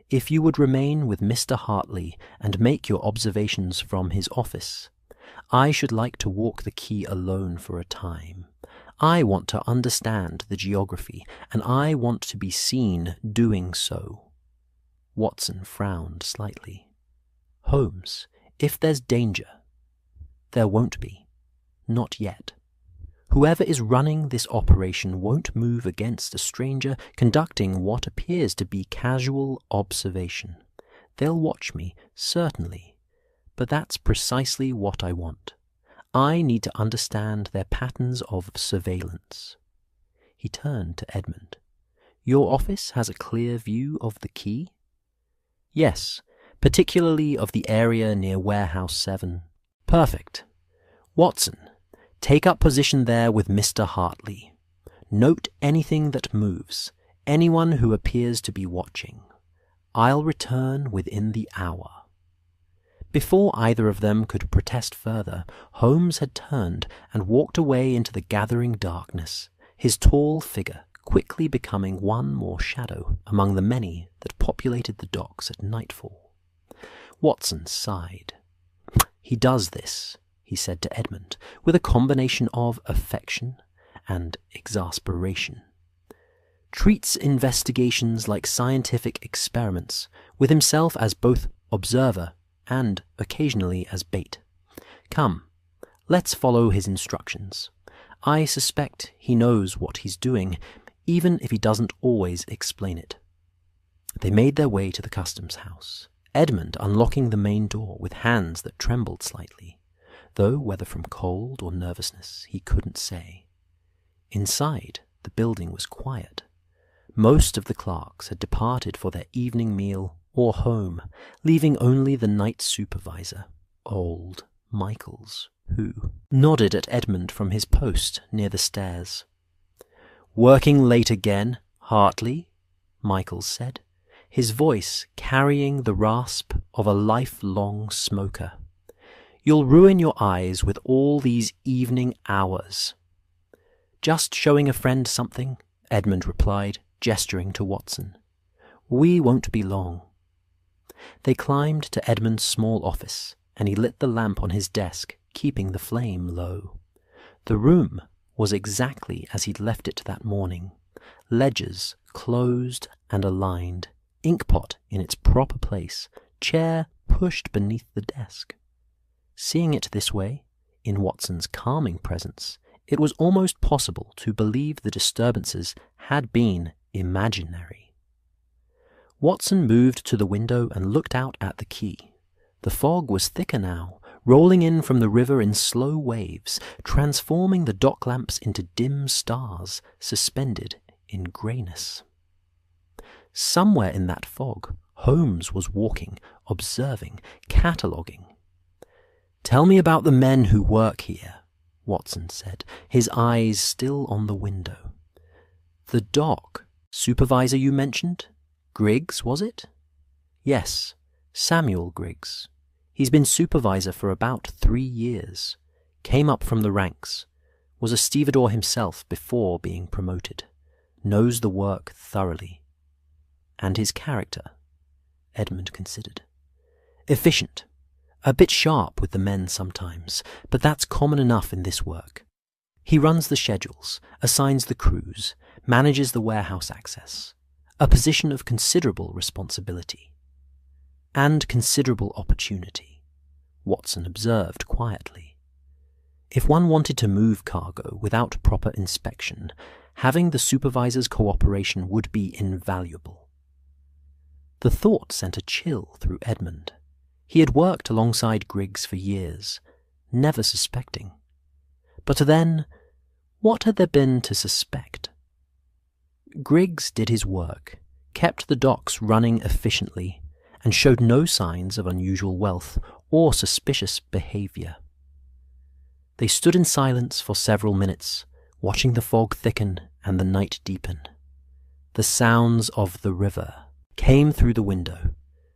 Speaker 1: "if you would remain with Mr. Hartley and make your observations from his office, I should like to walk the quay alone for a time. I want to understand the geography, and I want to be seen doing so." Watson frowned slightly. "Holmes, if there's danger—" "There won't be. Not yet. Whoever is running this operation won't move against a stranger conducting what appears to be casual observation. They'll watch me, certainly, but that's precisely what I want. I need to understand their patterns of surveillance." He turned to Edmund. "Your office has a clear view of the quay?" "Yes, particularly of the area near Warehouse 7. "Perfect. Watson, take up position there with Mr. Hartley. Note anything that moves, anyone who appears to be watching. I'll return within the hour." Before either of them could protest further, Holmes had turned and walked away into the gathering darkness, his tall figure quickly becoming one more shadow among the many that populated the docks at nightfall. Watson sighed. "He does this," he said to Edmund, with a combination of affection and exasperation. "Treats investigations like scientific experiments, with himself as both observer and occasionally as bait. Come, let's follow his instructions. I suspect he knows what he's doing, even if he doesn't always explain it." They made their way to the customs house, Edmund unlocking the main door with hands that trembled slightly, though whether from cold or nervousness he couldn't say. Inside, the building was quiet. Most of the clerks had departed for their evening meal or home, leaving only the night supervisor, old Michaels, who nodded at Edmund from his post near the stairs. "Working late again, Hartley?" Michaels said, his voice carrying the rasp of a lifelong smoker. "You'll ruin your eyes with all these evening hours." "Just showing a friend something," Edmund replied, gesturing to Watson. "We won't be long." They climbed to Edmund's small office, and he lit the lamp on his desk, keeping the flame low. The room was exactly as he'd left it that morning. Ledgers closed and aligned, inkpot in its proper place, chair pushed beneath the desk. Seeing it this way, in Watson's calming presence, it was almost possible to believe the disturbances had been imaginary. Watson moved to the window and looked out at the quay. The fog was thicker now, rolling in from the river in slow waves, transforming the dock lamps into dim stars suspended in greyness. Somewhere in that fog, Holmes was walking, observing, cataloguing. "Tell me about the men who work here," Watson said, his eyes still on the window. "The dock supervisor you mentioned? Griggs, was it?" "Yes, Samuel Griggs. He's been supervisor for about 3 years. Came up from the ranks. Was a stevedore himself before being promoted. Knows the work thoroughly." "And his character?" Edmund considered. "Efficient. A bit sharp with the men sometimes, but that's common enough in this work. He runs the schedules, assigns the crews, manages the warehouse access. A position of considerable responsibility. And considerable opportunity," Watson observed quietly. If one wanted to move cargo without proper inspection, having the supervisor's cooperation would be invaluable. The thought sent a chill through Edmund. He had worked alongside Griggs for years, never suspecting. But then, what had there been to suspect? Griggs did his work, kept the docks running efficiently, and showed no signs of unusual wealth or suspicious behaviour. They stood in silence for several minutes, watching the fog thicken and the night deepen. The sounds of the river came through the window,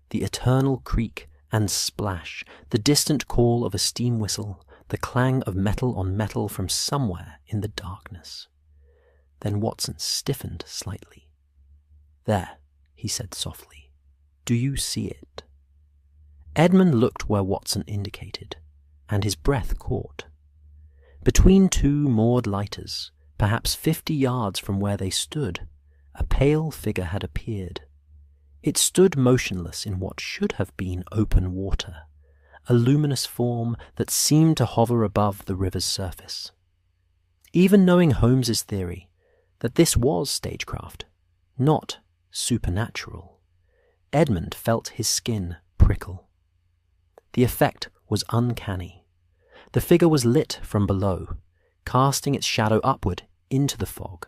Speaker 1: the eternal creak and splash, the distant call of a steam whistle, the clang of metal on metal from somewhere in the darkness. Then Watson stiffened slightly. "There," he said softly. "Do you see it?" Edmund looked where Watson indicated, and his breath caught. Between two moored lighters, perhaps 50 yards from where they stood, a pale figure had appeared. It stood motionless in what should have been open water, a luminous form that seemed to hover above the river's surface. Even knowing Holmes's theory that this was stagecraft, not supernatural, Edmund felt his skin prickle. The effect was uncanny. The figure was lit from below, casting its shadow upward into the fog,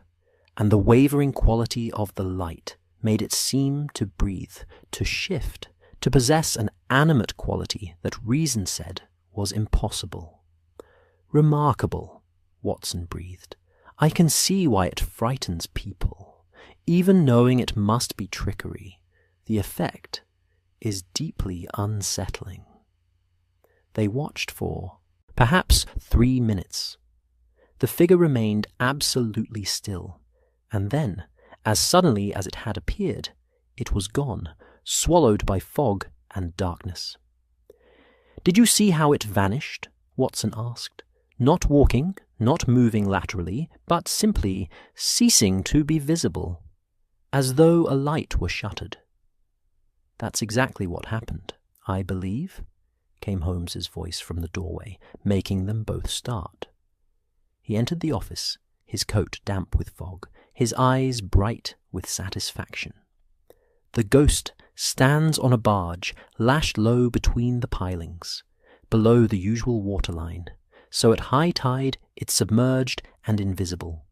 Speaker 1: and the wavering quality of the light made it seem to breathe, to shift, to possess an animate quality that reason said was impossible. "Remarkable," Watson breathed. "I can see why it frightens people. Even knowing it must be trickery, the effect is deeply unsettling." They watched for perhaps 3 minutes. The figure remained absolutely still, and then, as suddenly as it had appeared, it was gone, swallowed by fog and darkness. "Did you see how it vanished?" Watson asked. "Not walking, not moving laterally, but simply ceasing to be visible, as though a light were shuttered." "That's exactly what happened, I believe," came Holmes's voice from the doorway, making them both start. He entered the office, his coat damp with fog, his eyes bright with satisfaction. "The ghost stands on a barge lashed low between the pilings, below the usual waterline, so at high tide it's submerged and invisible.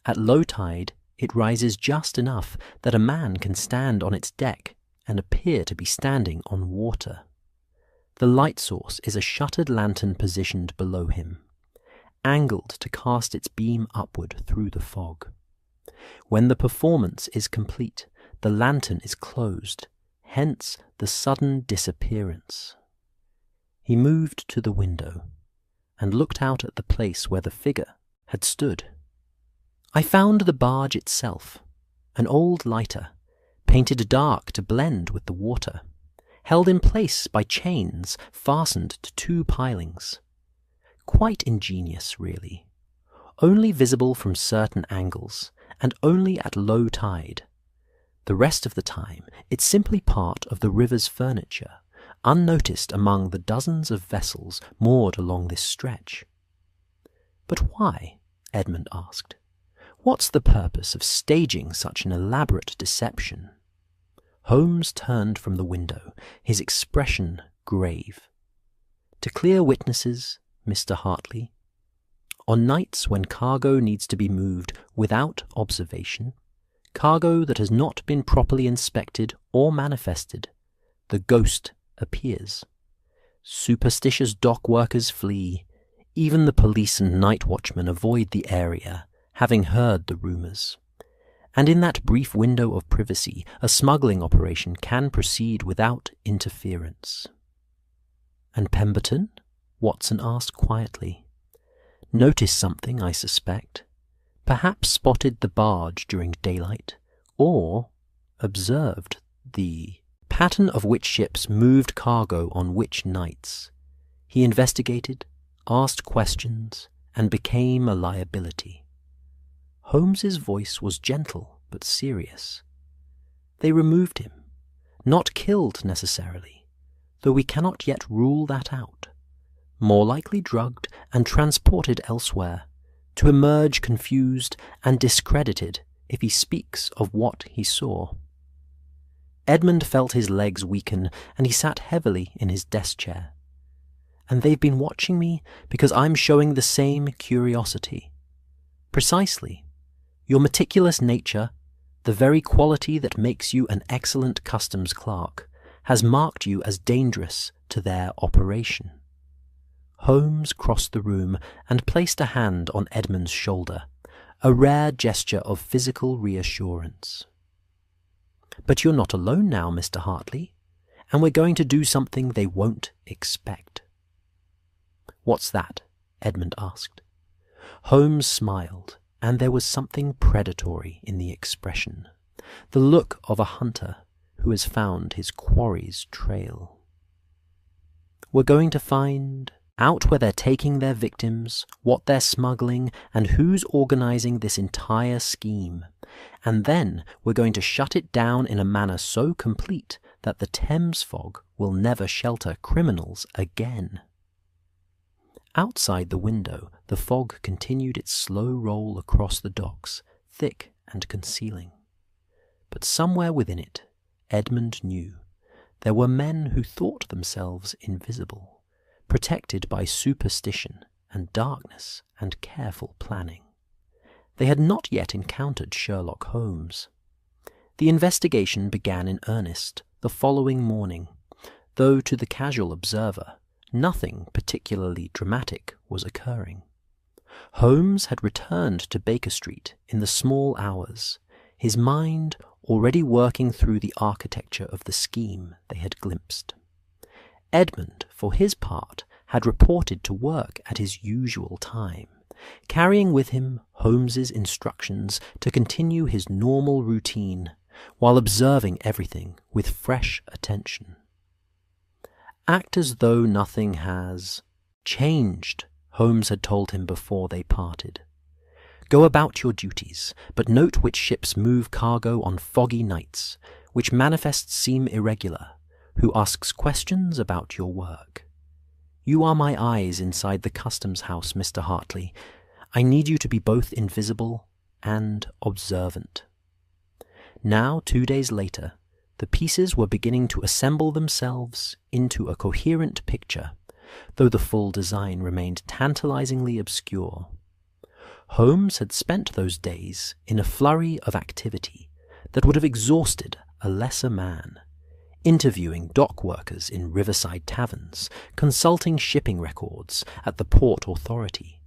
Speaker 1: At low tide it rises just enough that a man can stand on its deck and appear to be standing on water. The light source is a shuttered lantern positioned below him, angled to cast its beam upward through the fog. When the performance is complete, the lantern is closed, hence the sudden disappearance." He moved to the window and looked out at the place where the figure had stood. "I found the barge itself, an old lighter, painted dark to blend with the water, held in place by chains fastened to 2 pilings. Quite ingenious, really. Only visible from certain angles, and only at low tide. The rest of the time, it's simply part of the river's furniture, unnoticed among the dozens of vessels moored along this stretch." "But why?" Edmund asked. "What's the purpose of staging such an elaborate deception?" Holmes turned from the window, his expression grave. "To clear witnesses, Mr. Hartley. On nights when cargo needs to be moved without observation, cargo that has not been properly inspected or manifested, the ghost appears. Superstitious dock workers flee. Even the police and night watchmen avoid the area, having heard the rumours. And in that brief window of privacy, a smuggling operation can proceed without interference." "And Pemberton?" Watson asked quietly. "Noticed something, I suspect. Perhaps spotted the barge during daylight, or observed the pattern of which ships moved cargo on which nights. He investigated, asked questions, and became a liability." Holmes's voice was gentle but serious. "They removed him. Not killed necessarily, though we cannot yet rule that out. more likely drugged and transported elsewhere, to emerge confused and discredited if he speaks of what he saw. Edmund felt his legs weaken, and he sat heavily in his desk chair. And they've been watching me because I'm showing the same curiosity. Precisely. Your meticulous nature, the very quality that makes you an excellent customs clerk, has marked you as dangerous to their operation. Holmes crossed the room and placed a hand on Edmund's shoulder, a rare gesture of physical reassurance. But you're not alone now, Mr. Hartley, and we're going to do something they won't expect. What's that? Edmund asked. Holmes smiled, and there was something predatory in the expression, the look of a hunter who has found his quarry's trail. We're going to find out where they're taking their victims, what they're smuggling, and who's organizing this entire scheme. And then we're going to shut it down in a manner so complete that the Thames fog will never shelter criminals again. Outside the window, the fog continued its slow roll across the docks, thick and concealing. But somewhere within it, Edmund knew, there were men who thought themselves invisible, protected by superstition and darkness and careful planning. They had not yet encountered Sherlock Holmes. The investigation began in earnest the following morning, though to the casual observer, nothing particularly dramatic was occurring. Holmes had returned to Baker Street in the small hours, his mind already working through the architecture of the scheme they had glimpsed. Edmund, for his part, had reported to work at his usual time, carrying with him Holmes's instructions to continue his normal routine while observing everything with fresh attention. Act as though nothing has changed, Holmes had told him before they parted. Go about your duties, but note which ships move cargo on foggy nights, which manifests seem irregular, who asks questions about your work. You are my eyes inside the customs house, Mr. Hartley. I need you to be both invisible and observant. Now, 2 days later, the pieces were beginning to assemble themselves into a coherent picture, though the full design remained tantalizingly obscure. Holmes had spent those days in a flurry of activity that would have exhausted a lesser man, interviewing dock workers in riverside taverns, consulting shipping records at the Port Authority,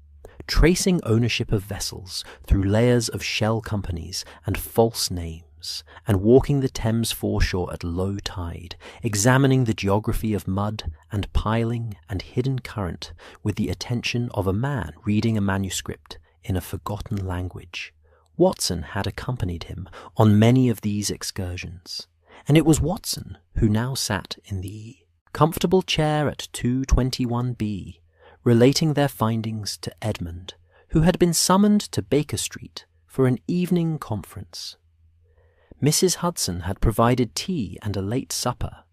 Speaker 1: tracing ownership of vessels through layers of shell companies and false names, and walking the Thames foreshore at low tide, examining the geography of mud and piling and hidden current with the attention of a man reading a manuscript in a forgotten language. Watson had accompanied him on many of these excursions, and it was Watson who now sat in the comfortable chair at 221B, relating their findings to Edmund, who had been summoned to Baker Street for an evening conference. Mrs. Hudson had provided tea and a late supper,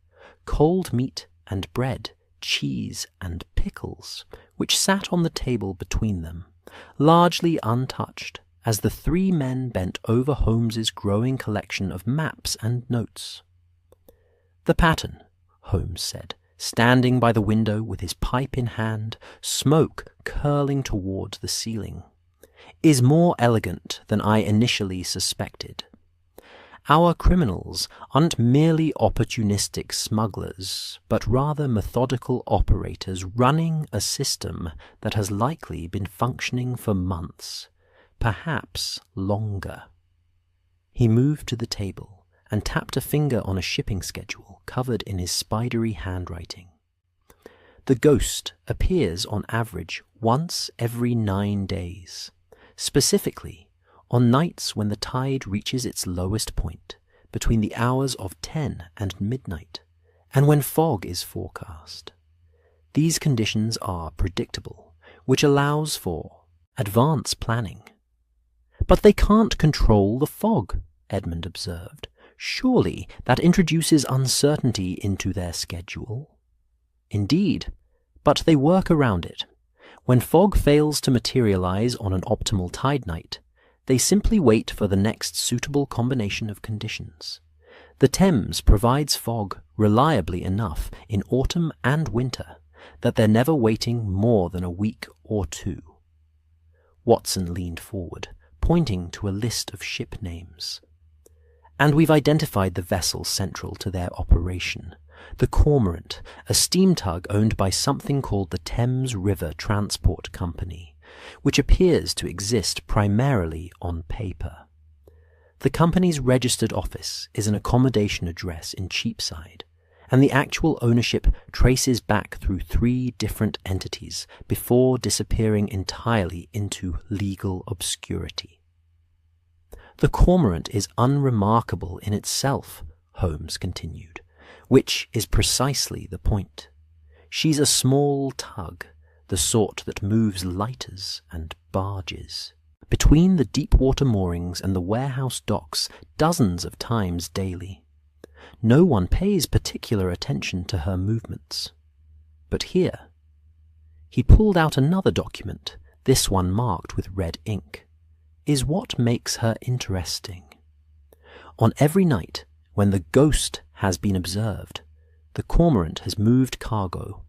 Speaker 1: cold meat and bread, cheese and pickles, which sat on the table between them, largely untouched, as the three men bent over Holmes's growing collection of maps and notes. The pattern, Holmes said, standing by the window with his pipe in hand, smoke curling toward the ceiling, is more elegant than I initially suspected. Our criminals aren't merely opportunistic smugglers, but rather methodical operators running a system that has likely been functioning for months, perhaps longer. He moved to the table and tapped a finger on a shipping schedule covered in his spidery handwriting. The Ghost appears on average once every 9 days, specifically on nights when the tide reaches its lowest point, between the hours of 10 and midnight, and when fog is forecast. These conditions are predictable, which allows for advance planning. But they can't control the fog, Edmund observed. Surely that introduces uncertainty into their schedule. Indeed, But they work around it. When fog fails to materialize on an optimal tide night, they simply wait for the next suitable combination of conditions. The Thames provides fog reliably enough in autumn and winter that they're never waiting more than a week or two. Watson leaned forward, pointing to a list of ship names. And we've identified the vessel central to their operation, the Cormorant, a steam tug owned by something called the Thames River Transport Company, which appears to exist primarily on paper. The company's registered office is an accommodation address in Cheapside, and the actual ownership traces back through 3 different entities before disappearing entirely into legal obscurity. The Cormorant is unremarkable in itself, Holmes continued, which is precisely the point. She's a small tug, the sort that moves lighters and barges between the deep-water moorings and the warehouse docks dozens of times daily. No one pays particular attention to her movements. But here, he pulled out another document, this one marked with red ink, is what makes her interesting. On every night when the ghost has been observed, the Cormorant has moved cargo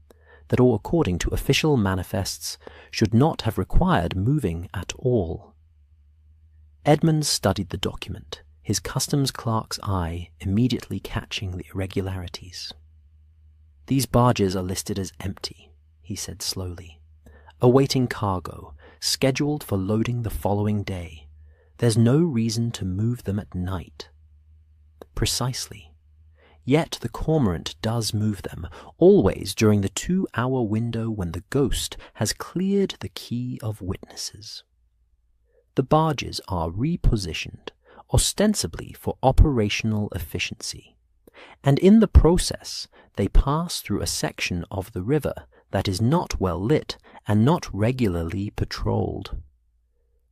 Speaker 1: that, all according to official manifests, should not have required moving at all. Edmund studied the document, his customs clerk's eye immediately catching the irregularities. These barges are listed as empty, he said slowly, awaiting cargo, scheduled for loading the following day. There's no reason to move them at night. Precisely. Yet the Cormorant does move them, always during the 2-hour window when the ghost has cleared the quay of witnesses. The barges are repositioned, ostensibly for operational efficiency, and in the process they pass through a section of the river that is not well lit and not regularly patrolled,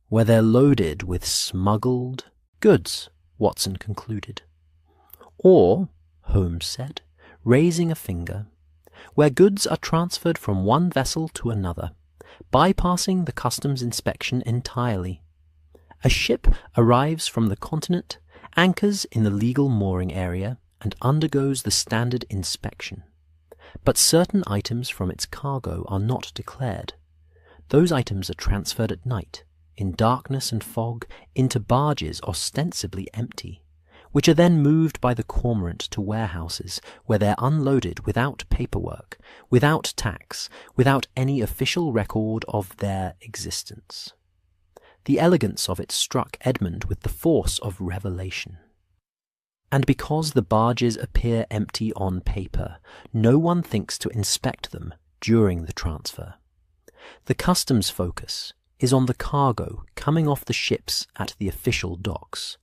Speaker 1: where they're loaded with smuggled goods, Watson concluded. Or, Holmes said, raising a finger, where goods are transferred from one vessel to another, bypassing the customs inspection entirely. A ship arrives from the continent, anchors in the legal mooring area, and undergoes the standard inspection. But certain items from its cargo are not declared. Those items are transferred at night, in darkness and fog, into barges ostensibly empty, which are then moved by the Cormorant to warehouses where they're unloaded without paperwork, without tax, without any official record of their existence. The elegance of it struck Edmund with the force of revelation. And because the barges appear empty on paper, no one thinks to inspect them during the transfer. The customs focus is on the cargo coming off the ships at the official docks,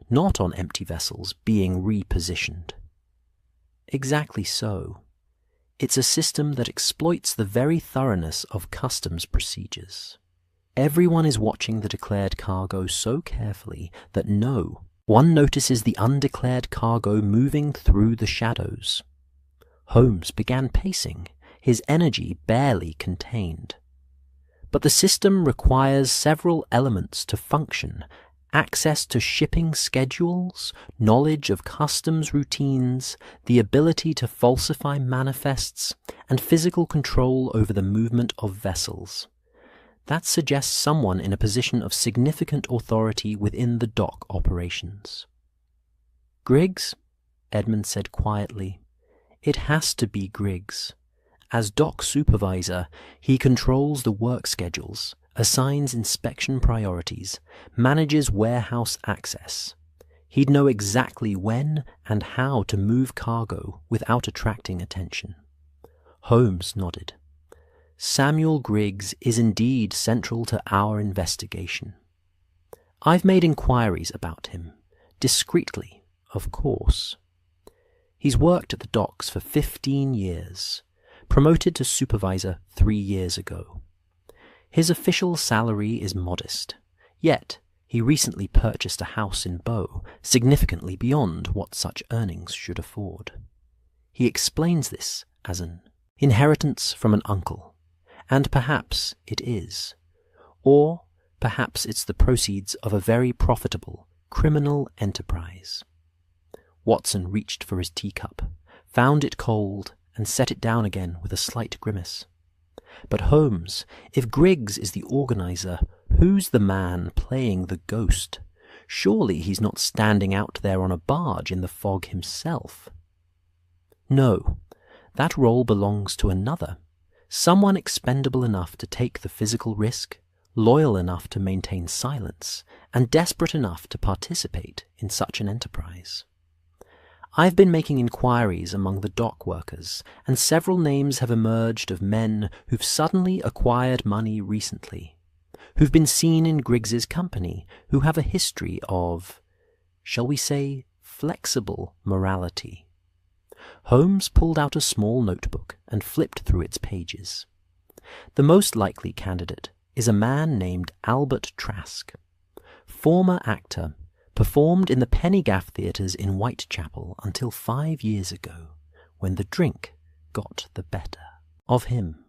Speaker 1: not on empty vessels being repositioned. Exactly so. It's a system that exploits the very thoroughness of customs procedures. Everyone is watching the declared cargo so carefully that one notices the undeclared cargo moving through the shadows. Holmes began pacing, his energy barely contained. But the system requires several elements to function: access to shipping schedules, knowledge of customs routines, the ability to falsify manifests, and physical control over the movement of vessels. That suggests someone in a position of significant authority within the dock operations. Griggs, Edmund said quietly. It has to be Griggs. As dock supervisor, he controls the work schedules, assigns inspection priorities, manages warehouse access. He'd know exactly when and how to move cargo without attracting attention. Holmes nodded. Samuel Griggs is indeed central to our investigation. I've made inquiries about him, discreetly, of course. He's worked at the docks for 15 years, promoted to supervisor 3 years ago. His official salary is modest, yet he recently purchased a house in Bow, significantly beyond what such earnings should afford. He explains this as an Inheritance from an uncle. And perhaps it is. Or perhaps it's the proceeds of a very profitable criminal enterprise. Watson reached for his teacup, found it cold, and set it down again with a slight grimace. But Holmes, if Griggs is the organizer, who's the man playing the ghost? Surely he's not standing out there on a barge in the fog himself. No, that role belongs to another, someone expendable enough to take the physical risk, loyal enough to maintain silence, and desperate enough to participate in such an enterprise. I've been making inquiries among the dock workers, and several names have emerged of men who've suddenly acquired money recently, who've been seen in Griggs's company, who have a history of, shall we say, flexible morality. Holmes pulled out a small notebook and flipped through its pages. The most likely candidate is a man named Albert Trask, former actor, performed in the Pennygaff theatres in Whitechapel until 5 years ago, when the drink got the better of him.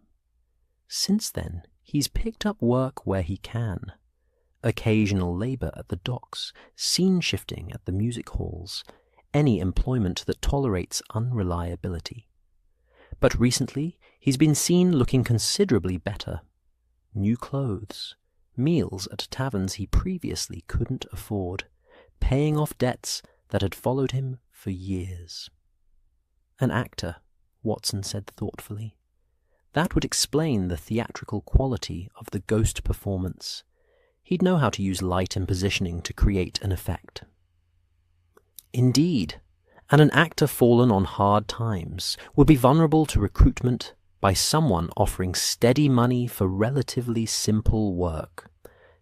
Speaker 1: Since then, he's picked up work where he can. Occasional labour at the docks, scene shifting at the music halls, any employment that tolerates unreliability. But recently, he's been seen looking considerably better. New clothes, meals at taverns he previously couldn't afford, paying off debts that had followed him for years. An actor, Watson said thoughtfully. That would explain the theatrical quality of the ghost performance. He'd know how to use light and positioning to create an effect. Indeed, and an actor fallen on hard times would be vulnerable to recruitment by someone offering steady money for relatively simple work.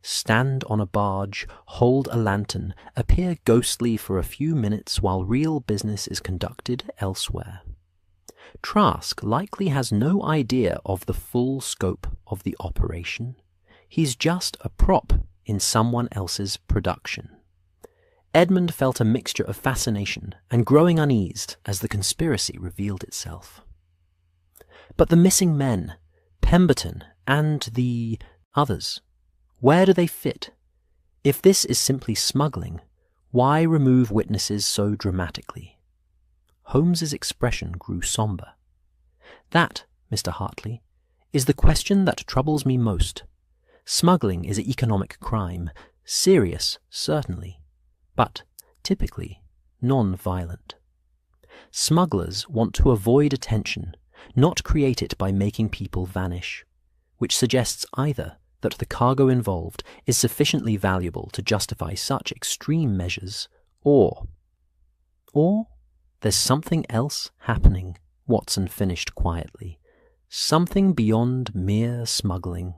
Speaker 1: Stand on a barge, hold a lantern, appear ghostly for a few minutes while real business is conducted elsewhere. Trask likely has no idea of the full scope of the operation. He's just a prop in someone else's production. Edmund felt a mixture of fascination and growing unease as the conspiracy revealed itself. But the missing men, Pemberton and the others, where do they fit? If this is simply smuggling, why remove witnesses so dramatically? Holmes's expression grew sombre. That, Mr. Hartley, is the question that troubles me most. Smuggling is an economic crime, serious, certainly, but typically non-violent. Smugglers want to avoid attention, not create it by making people vanish, which suggests either that the cargo involved is sufficiently valuable to justify such extreme measures, or there's something else happening, Watson finished quietly, something beyond mere smuggling.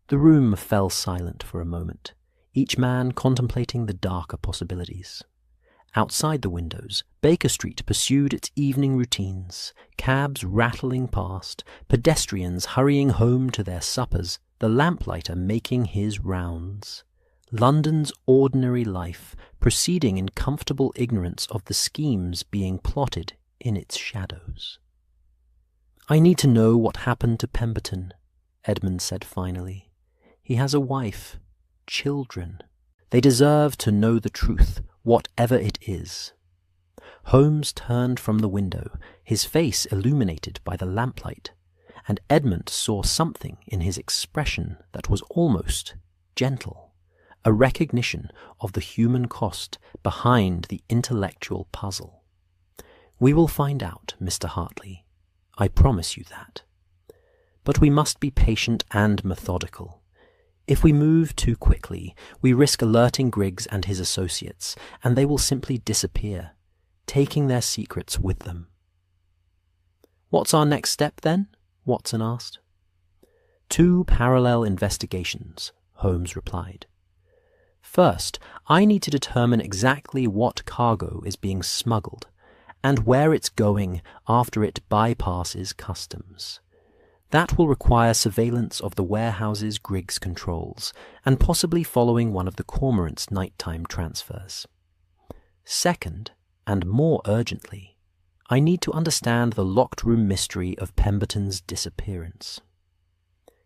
Speaker 1: The room fell silent for a moment, each man contemplating the darker possibilities. Outside the windows, Baker Street pursued its evening routines, cabs rattling past, pedestrians hurrying home to their suppers, the lamplighter making his rounds. London's ordinary life proceeding in comfortable ignorance of the schemes being plotted in its shadows. "I need to know what happened to Pemberton," Edmund said finally. "He has a wife, children. They deserve to know the truth, whatever it is." Holmes turned from the window, his face illuminated by the lamplight, and Edmund saw something in his expression that was almost gentle, a recognition of the human cost behind the intellectual puzzle. "We will find out, Mr. Hartley. I promise you that. But we must be patient and methodical. If we move too quickly, we risk alerting Griggs and his associates, and they will simply disappear, taking their secrets with them." "What's our next step, then?" Watson asked. "Two parallel investigations," Holmes replied. "First, I need to determine exactly what cargo is being smuggled, and where it's going after it bypasses customs. That will require surveillance of the warehouses Griggs controls, and possibly following one of the Cormorant's nighttime transfers. Second, and more urgently, I need to understand the locked room mystery of Pemberton's disappearance.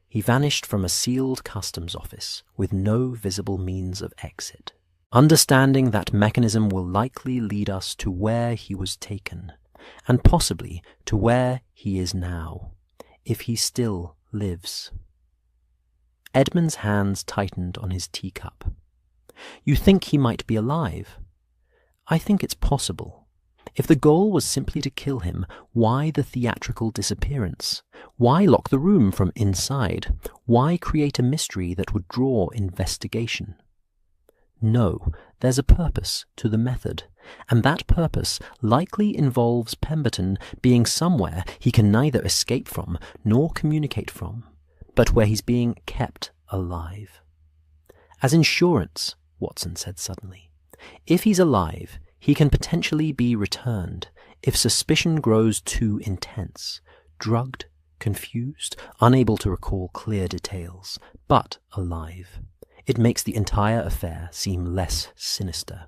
Speaker 1: He vanished from a sealed customs office with no visible means of exit. Understanding that mechanism will likely lead us to where he was taken, and possibly to where he is now, if he still lives. Edmund's hands tightened on his teacup. You think he might be alive? I think it's possible. If the goal was simply to kill him, why the theatrical disappearance? Why lock the room from inside? Why create a mystery that would draw investigation? No, there's a purpose to the method, and that purpose likely involves Pemberton being somewhere he can neither escape from nor communicate from, but where he's being kept alive. As insurance, Watson said suddenly. If he's alive, he can potentially be returned if suspicion grows too intense, drugged, confused, unable to recall clear details, but alive. It makes the entire affair seem less sinister.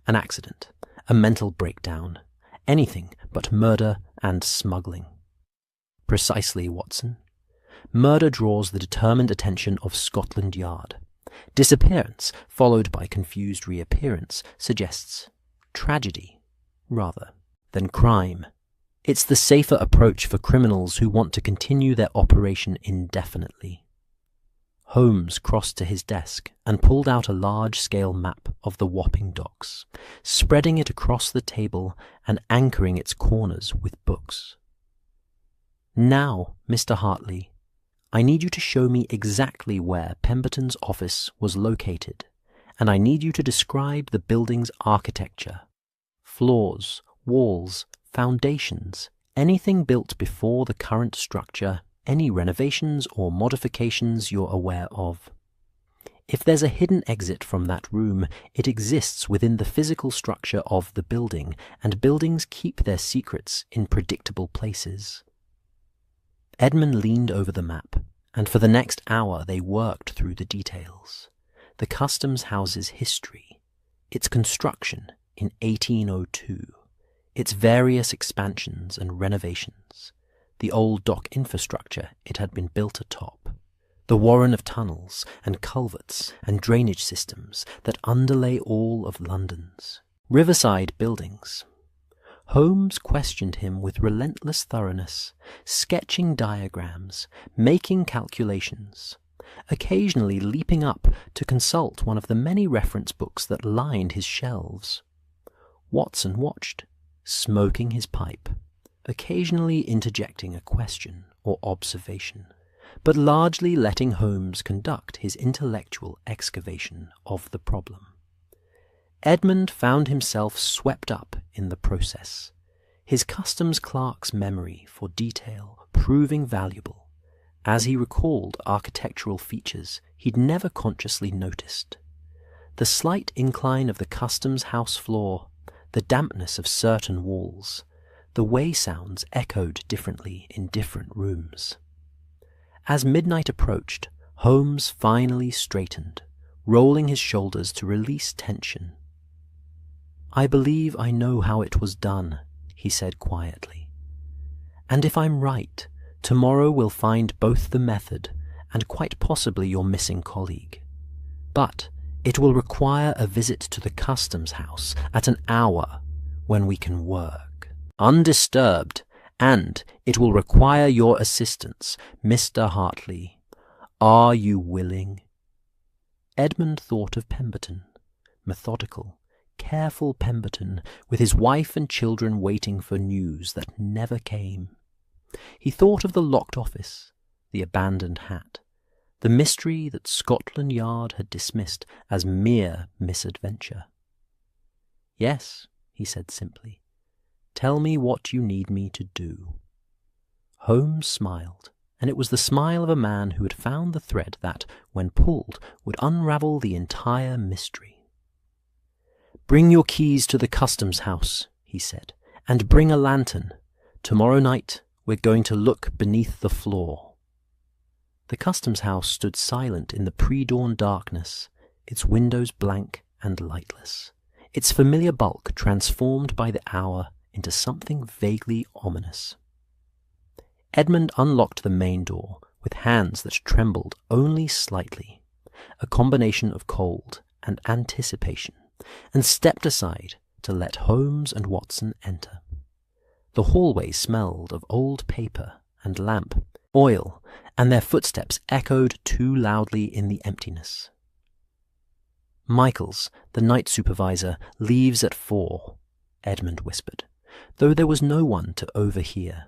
Speaker 1: An accident, a mental breakdown, anything but murder and smuggling. Precisely, Watson. Murder draws the determined attention of Scotland Yard. Disappearance, followed by confused reappearance, suggests tragedy, rather than crime. It's the safer approach for criminals who want to continue their operation indefinitely. Holmes crossed to his desk and pulled out a large-scale map of the Wapping docks, spreading it across the table and anchoring its corners with books. Now, Mr. Hartley, I need you to show me exactly where Pemberton's office was located, and I need you to describe the building's architecture. Floors, walls, foundations, anything built before the current structure, any renovations or modifications you're aware of. If there's a hidden exit from that room, it exists within the physical structure of the building, and buildings keep their secrets in predictable places. Edmund leaned over the map, and for the next hour they worked through the details. The customs house's history, its construction in 1802, its various expansions and renovations, the old dock infrastructure it had been built atop, the warren of tunnels and culverts and drainage systems that underlay all of London's riverside buildings. Holmes questioned him with relentless thoroughness, sketching diagrams, making calculations, occasionally leaping up to consult one of the many reference books that lined his shelves. Watson watched, smoking his pipe, occasionally interjecting a question or observation, but largely letting Holmes conduct his intellectual excavation of the problem. Edmund found himself swept up in the process, his customs clerk's memory for detail proving valuable, as he recalled architectural features he'd never consciously noticed. The slight incline of the customs house floor, the dampness of certain walls, the way sounds echoed differently in different rooms. As midnight approached, Holmes finally straightened, rolling his shoulders to release tension. I believe I know how it was done, he said quietly. And if I'm right, tomorrow we'll find both the method and quite possibly your missing colleague. But it will require a visit to the customs house at an hour when we can work undisturbed, and it will require your assistance, Mr. Hartley. Are you willing? Edmund thought of Pemberton, methodical, careful Pemberton, with his wife and children waiting for news that never came. He thought of the locked office, the abandoned hat, the mystery that Scotland Yard had dismissed as mere misadventure. Yes, he said simply. Tell me what you need me to do. Holmes smiled, and it was the smile of a man who had found the thread that, when pulled, would unravel the entire mystery. Bring your keys to the customs house, he said, and bring a lantern. Tomorrow night we're going to look beneath the floor. The customs house stood silent in the pre-dawn darkness, its windows blank and lightless, its familiar bulk transformed by the hour into something vaguely ominous. Edmund unlocked the main door with hands that trembled only slightly, a combination of cold and anticipation, and stepped aside to let Holmes and Watson enter. The hallway smelled of old paper and lamp, oil, and their footsteps echoed too loudly in the emptiness. "Michaels, the night supervisor, leaves at 4, Edmund whispered, though there was no one to overhear.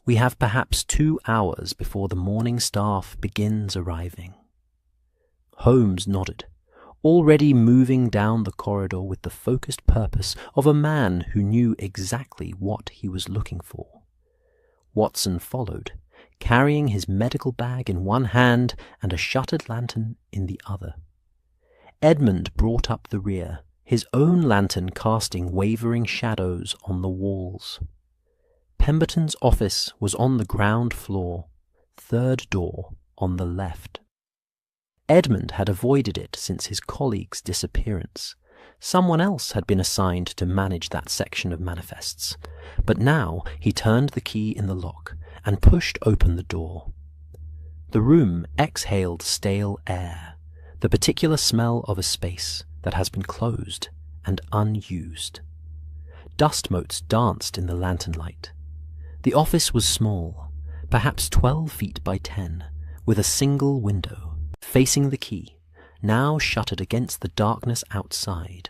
Speaker 1: "We have perhaps 2 hours before the morning staff begins arriving." Holmes nodded, already moving down the corridor with the focused purpose of a man who knew exactly what he was looking for. Watson followed, carrying his medical bag in one hand and a shuttered lantern in the other. Edmund brought up the rear, his own lantern casting wavering shadows on the walls. Pemberton's office was on the ground floor, 3rd door on the left. Edmund had avoided it since his colleague's disappearance. Someone else had been assigned to manage that section of manifests, but now he turned the key in the lock and pushed open the door. The room exhaled stale air, the particular smell of a space that has been closed and unused. Dust motes danced in the lantern light. The office was small, perhaps 12 feet by 10, with a single window, facing the quay, now shuttered against the darkness outside.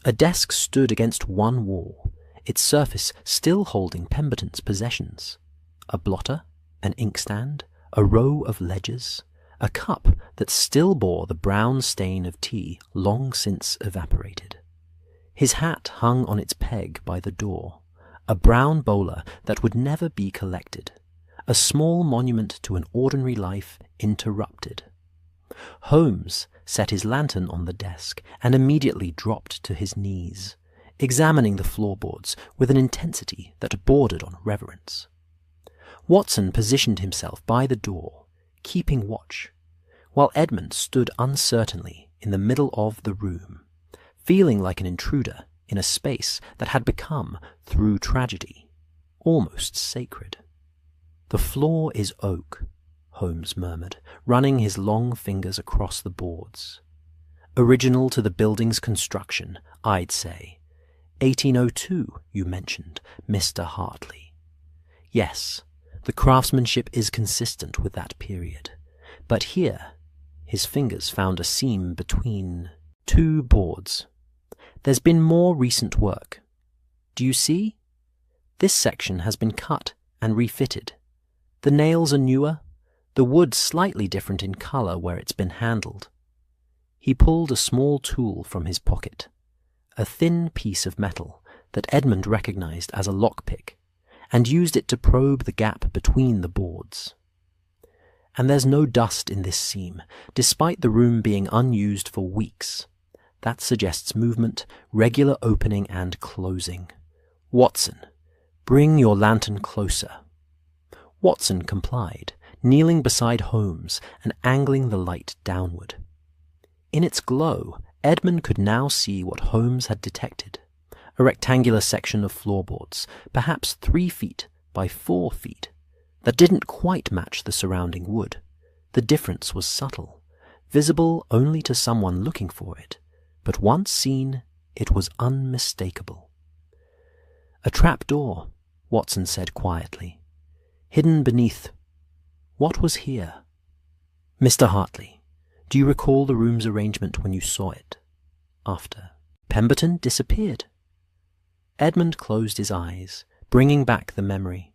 Speaker 1: A desk stood against one wall, its surface still holding Pemberton's possessions. A blotter, an inkstand, a row of ledgers, a cup that still bore the brown stain of tea long since evaporated. His hat hung on its peg by the door, a brown bowler that would never be collected, a small monument to an ordinary life interrupted. Holmes set his lantern on the desk and immediately dropped to his knees, examining the floorboards with an intensity that bordered on reverence. Watson positioned himself by the door, keeping watch, while Edmund stood uncertainly in the middle of the room, feeling like an intruder in a space that had become, through tragedy, almost sacred. "The floor is oak," Holmes murmured, running his long fingers across the boards. "Original to the building's construction, I'd say. 1802, you mentioned, Mr. Hartley. Yes, the craftsmanship is consistent with that period. But here," his fingers found a seam between 2 boards. "There's been more recent work. Do you see? This section has been cut and refitted. The nails are newer, the wood slightly different in colour where it's been handled." He pulled a small tool from his pocket, a thin piece of metal that Edmund recognized as a lockpick, and used it to probe the gap between the boards. "And there's no dust in this seam, despite the room being unused for weeks. That suggests movement, regular opening and closing. Watson, bring your lantern closer." Watson complied, kneeling beside Holmes and angling the light downward. In its glow, Edmund could now see what Holmes had detected, a rectangular section of floorboards, perhaps 3 feet by 4 feet, that didn't quite match the surrounding wood. The difference was subtle, visible only to someone looking for it, but once seen, it was unmistakable. "A trap door," Watson said quietly, "hidden beneath. What was here?" "Mr. Hartley, do you recall the room's arrangement when you saw it? After Pemberton disappeared?" Edmund closed his eyes, bringing back the memory.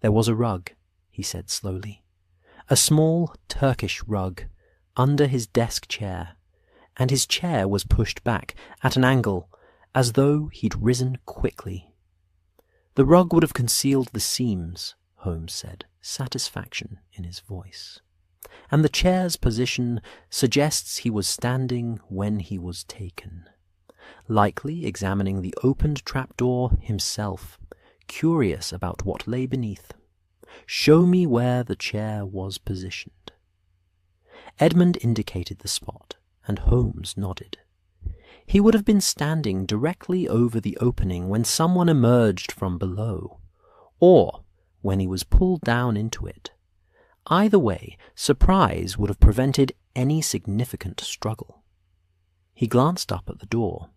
Speaker 1: "There was a rug," he said slowly, "a small Turkish rug, under his desk chair, and his chair was pushed back at an angle, as though he'd risen quickly. The rug would have concealed the seams," Holmes said, satisfaction in his voice. "And the chair's position suggests he was standing when he was taken, likely examining the opened trapdoor himself, curious about what lay beneath. Show me where the chair was positioned." Edmund indicated the spot, and Holmes nodded. He would have been standing directly over the opening when someone emerged from below, or when he was pulled down into it. Either way, surprise would have prevented any significant struggle. He glanced up at the door.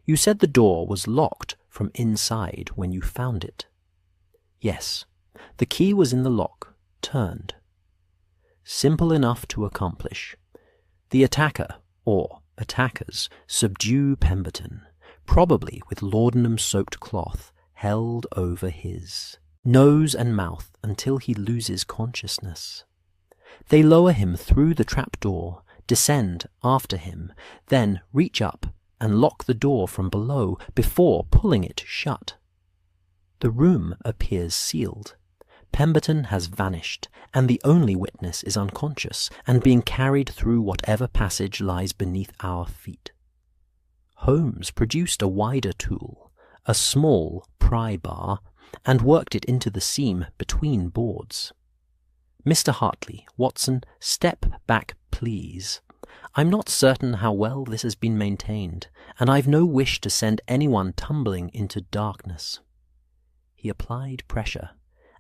Speaker 1: "You said the door was locked from inside when you found it." "Yes, the key was in the lock, turned." Simple enough to accomplish. The attacker, or attackers, subdue Pemberton, probably with laudanum-soaked cloth held over his nose and mouth until he loses consciousness. They lower him through the trapdoor, descend after him, then reach up and lock the door from below before pulling it shut. The room appears sealed. Pemberton has vanished, and the only witness is unconscious and being carried through whatever passage lies beneath our feet. Holmes produced a wider tool, a small pry bar, and worked it into the seam between boards. "Mr. Hartley, Watson, step back, please. I'm not certain how well this has been maintained, and I've no wish to send anyone tumbling into darkness." He applied pressure,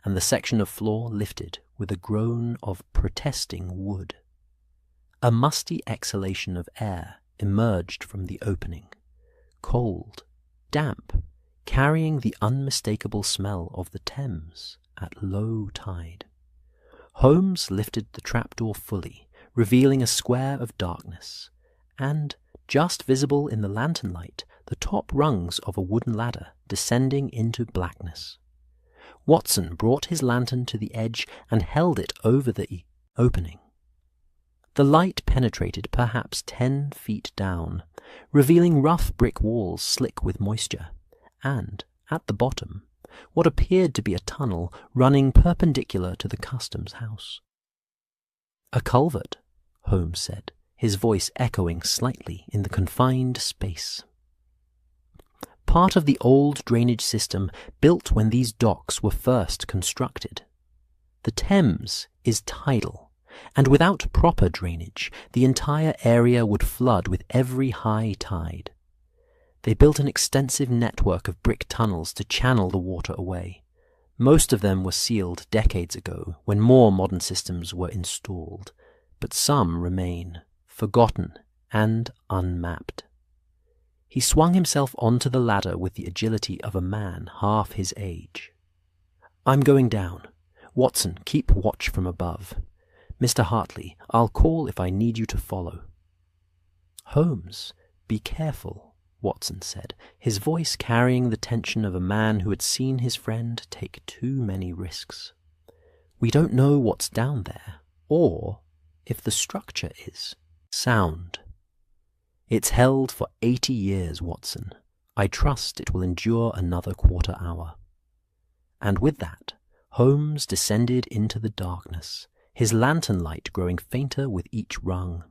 Speaker 1: and the section of floor lifted with a groan of protesting wood. A musty exhalation of air emerged from the opening, cold, damp, carrying the unmistakable smell of the Thames at low tide. Holmes lifted the trapdoor fully, revealing a square of darkness, and, just visible in the lantern light, the top rungs of a wooden ladder descending into blackness. Watson brought his lantern to the edge and held it over the opening. The light penetrated perhaps 10 feet down, revealing rough brick walls slick with moisture, and, at the bottom, what appeared to be a tunnel running perpendicular to the customs house. "A culvert," Holmes said, his voice echoing slightly in the confined space. "Part of the old drainage system built when these docks were first constructed. The Thames is tidal, and without proper drainage, the entire area would flood with every high tide. They built an extensive network of brick tunnels to channel the water away. Most of them were sealed decades ago when more modern systems were installed, but some remain, forgotten and unmapped." He swung himself onto the ladder with the agility of a man half his age. "I'm going down. Watson, keep watch from above. Mr. Hartley, I'll call if I need you to follow." "Holmes, be careful," Watson said, his voice carrying the tension of a man who had seen his friend take too many risks. "We don't know what's down there, or if the structure is sound. It's held for 80 years, Watson. I trust it will endure another quarter hour." And with that, Holmes descended into the darkness, his lantern light growing fainter with each rung.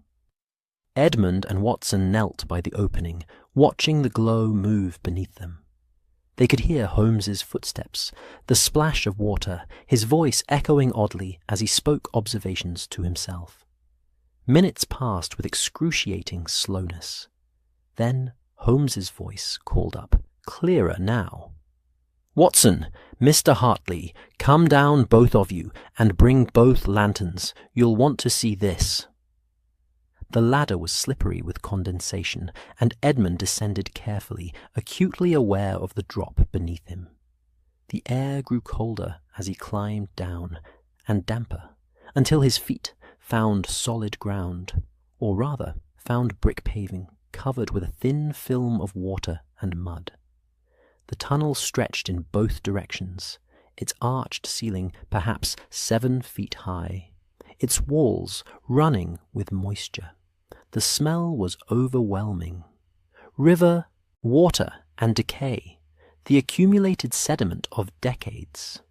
Speaker 1: Edmund and Watson knelt by the opening, watching the glow move beneath them. They could hear Holmes's footsteps, the splash of water, his voice echoing oddly as he spoke observations to himself. Minutes passed with excruciating slowness. Then Holmes's voice called up, clearer now. "Watson, Mr. Hartley, come down both of you, and bring both lanterns. You'll want to see this." The ladder was slippery with condensation, and Edmund descended carefully, acutely aware of the drop beneath him. The air grew colder as he climbed down, and damper, until his feet found solid ground, or rather found brick paving covered with a thin film of water and mud. The tunnel stretched in both directions, its arched ceiling perhaps 7 feet high, its walls running with moisture. The smell was overwhelming. River, water, and decay, the accumulated sediment of decades.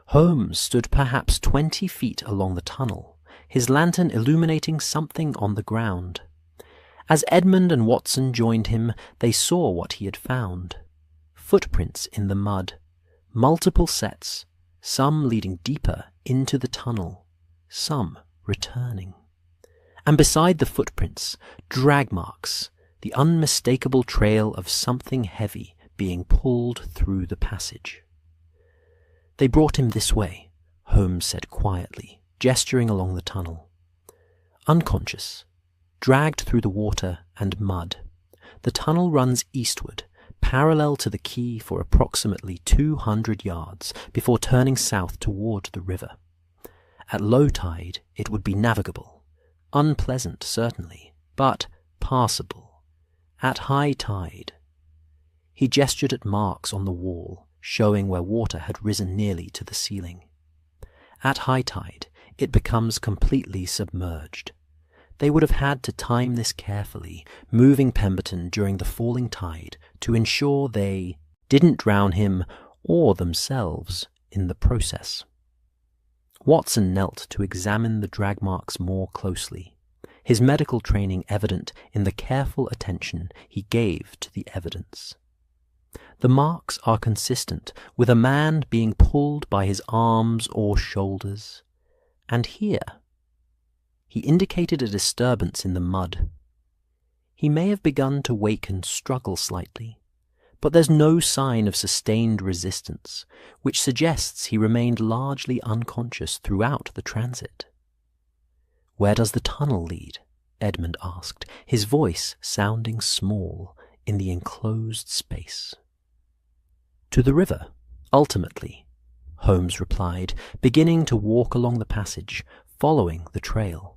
Speaker 1: Holmes stood perhaps 20 feet along the tunnel, his lantern illuminating something on the ground. As Edmund and Watson joined him, they saw what he had found. Footprints in the mud, multiple sets, some leading deeper into the tunnel, some returning. And beside the footprints, drag marks, the unmistakable trail of something heavy being pulled through the passage. "They brought him this way," Holmes said quietly, gesturing along the tunnel. "Unconscious, dragged through the water and mud. The tunnel runs eastward, parallel to the quay for approximately 200 yards before turning south toward the river. At low tide it would be navigable, unpleasant certainly, but passable. At high tide—" He gestured at marks on the wall, showing where water had risen nearly to the ceiling. "At high tide, it becomes completely submerged. They would have had to time this carefully, moving Pemberton during the falling tide to ensure they didn't drown him or themselves in the process." Watson knelt to examine the drag marks more closely, his medical training evident in the careful attention he gave to the evidence. "The marks are consistent with a man being pulled by his arms or shoulders. And here—" He indicated a disturbance in the mud. "He may have begun to wake and struggle slightly, but there's no sign of sustained resistance, which suggests he remained largely unconscious throughout the transit." "Where does the tunnel lead?" Edmund asked, his voice sounding small in the enclosed space. "To the river, ultimately," Holmes replied, beginning to walk along the passage, following the trail.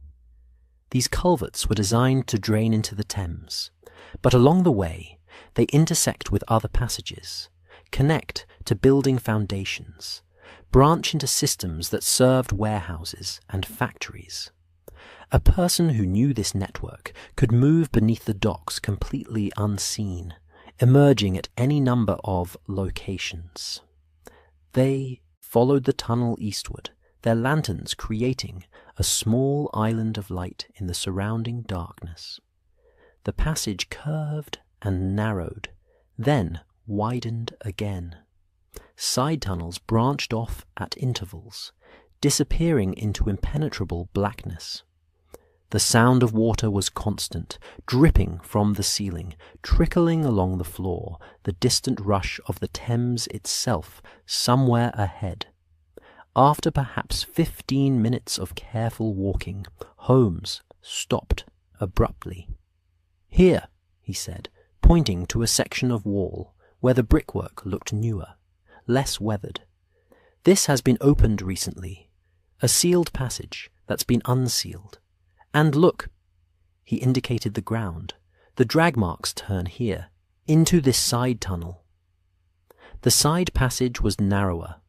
Speaker 1: These culverts were designed to drain into the Thames, but along the way they intersect with other passages, connect to building foundations, branch into systems that served warehouses and factories. A person who knew this network could move beneath the docks completely unseen, emerging at any number of locations. They followed the tunnel eastward, their lanterns creating a small island of light in the surrounding darkness. The passage curved and narrowed, then widened again. Side tunnels branched off at intervals, disappearing into impenetrable blackness. The sound of water was constant, dripping from the ceiling, trickling along the floor, the distant rush of the Thames itself somewhere ahead. After perhaps 15 minutes of careful walking, Holmes stopped abruptly. "Here," he said, pointing to a section of wall where the brickwork looked newer, less weathered. "This has been opened recently, a sealed passage that's been unsealed. And look," he indicated the ground, "the drag marks turn here, into this side tunnel." The side passage was narrower,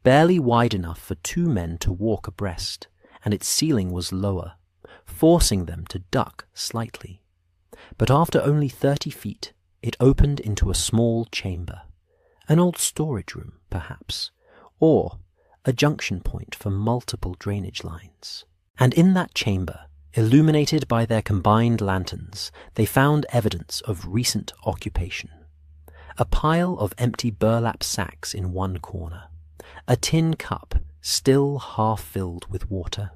Speaker 1: barely wide enough for 2 men to walk abreast, and its ceiling was lower, forcing them to duck slightly. But after only 30 feet, it opened into a small chamber, an old storage room, perhaps, or a junction point for multiple drainage lines. And in that chamber, illuminated by their combined lanterns, they found evidence of recent occupation. A pile of empty burlap sacks in one corner, a tin cup still half filled with water,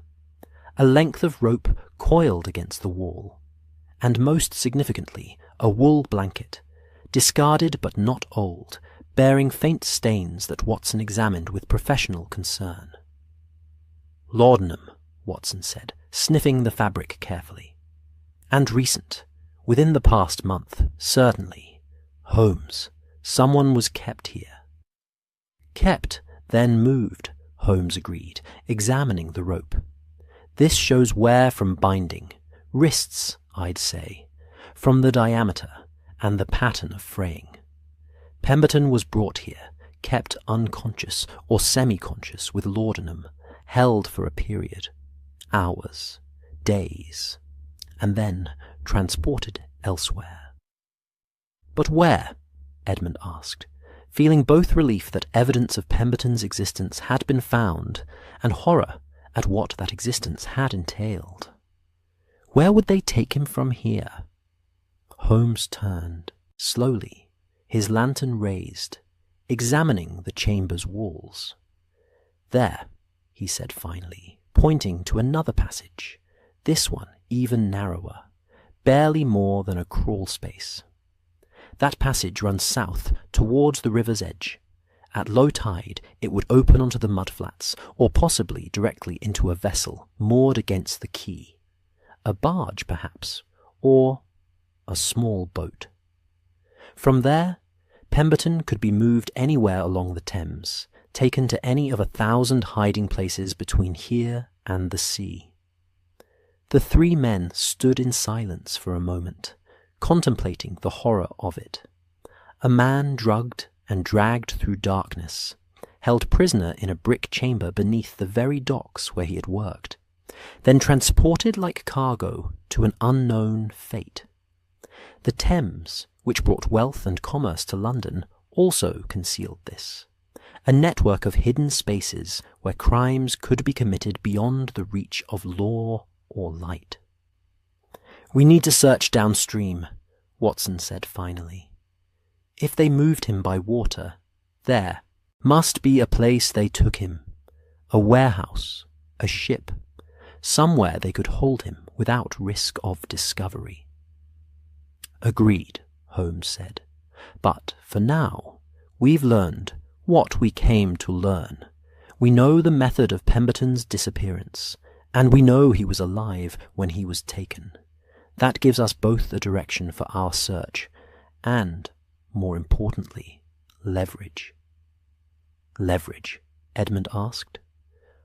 Speaker 1: a length of rope coiled against the wall, and most significantly, a wool blanket, discarded but not old, bearing faint stains that Watson examined with professional concern. "Laudanum," Watson said, sniffing the fabric carefully. "And recent. Within the past month, certainly. Holmes, someone was kept here." "Kept, then moved," Holmes agreed, examining the rope. "This shows wear from binding. Wrists, I'd say, from the diameter and the pattern of fraying. Pemberton was brought here, kept unconscious or semi-conscious with laudanum, held for a period, hours, days, and then transported elsewhere." "But where?" Edmund asked, feeling both relief that evidence of Pemberton's existence had been found and horror at what that existence had entailed. Where would they take him from here? Holmes turned, slowly, his lantern raised, examining the chamber's walls. "There," he said finally, pointing to another passage, this one even narrower, barely more than a crawl space. That passage runs south towards the river's edge. At low tide, it would open onto the mudflats, or possibly directly into a vessel moored against the quay. A barge, perhaps, or a small boat. From there, Pemberton could be moved anywhere along the Thames, taken to any of 1,000 hiding places between here and the sea. The three men stood in silence for a moment, contemplating the horror of it. A man drugged and dragged through darkness, held prisoner in a brick chamber beneath the very docks where he had worked, then transported like cargo to an unknown fate. The Thames, which brought wealth and commerce to London, also concealed this. A network of hidden spaces where crimes could be committed beyond the reach of law or light. "We need to search downstream," Watson said finally. If they moved him by water, there must be a place they took him. A warehouse, a ship, somewhere they could hold him without risk of discovery. "Agreed," Holmes said. "But for now, we've learned what we came to learn. We know the method of Pemberton's disappearance, and we know he was alive when he was taken. That gives us both a direction for our search, and, more importantly, leverage." "Leverage?" Edmund asked.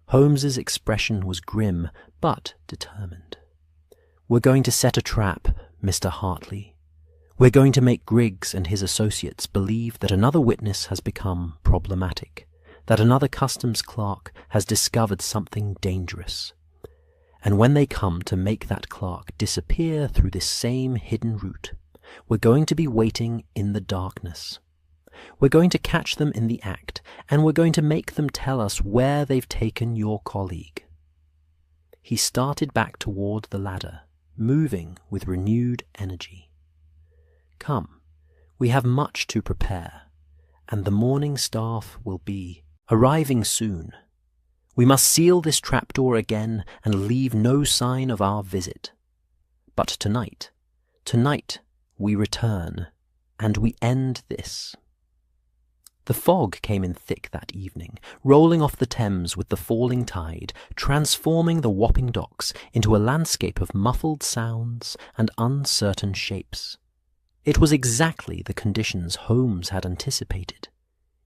Speaker 1: Holmes's expression was grim, but determined. "We're going to set a trap, Mr. Hartley. We're going to make Griggs and his associates believe that another witness has become problematic, that another customs clerk has discovered something dangerous. And when they come to make that clerk disappear through this same hidden route, we're going to be waiting in the darkness. We're going to catch them in the act, and we're going to make them tell us where they've taken your colleague." He started back toward the ladder, moving with renewed energy. "Come, we have much to prepare, and the morning staff will be arriving soon. We must seal this trapdoor again and leave no sign of our visit. But tonight we return, and we end this." The fog came in thick that evening, rolling off the Thames with the falling tide, transforming the Wapping docks into a landscape of muffled sounds and uncertain shapes. It was exactly the conditions Holmes had anticipated,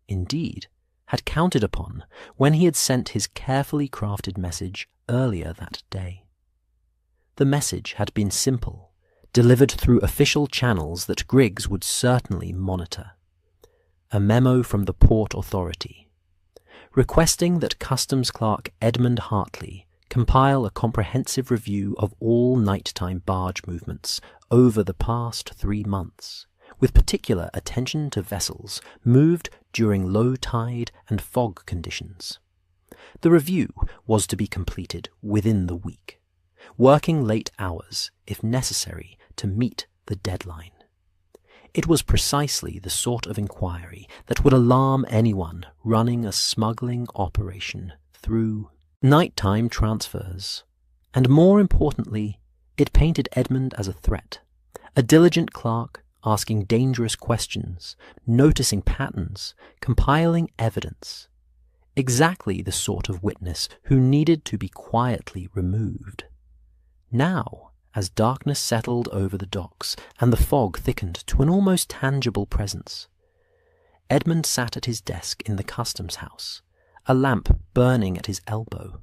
Speaker 1: indeed, had counted upon when he had sent his carefully crafted message earlier that day. The message had been simple, delivered through official channels that Griggs would certainly monitor. A memo from the Port Authority, requesting that Customs Clerk Edmund Hartley compile a comprehensive review of all nighttime barge movements over the past 3 months, with particular attention to vessels moved during low tide and fog conditions. The review was to be completed within the week, working late hours, if necessary, to meet the deadline. It was precisely the sort of inquiry that would alarm anyone running a smuggling operation through nighttime transfers. And more importantly, it painted Edmund as a threat, a diligent clerk asking dangerous questions, noticing patterns, compiling evidence. Exactly the sort of witness who needed to be quietly removed. Now, as darkness settled over the docks and the fog thickened to an almost tangible presence, Edmund sat at his desk in the customs house, a lamp burning at his elbow,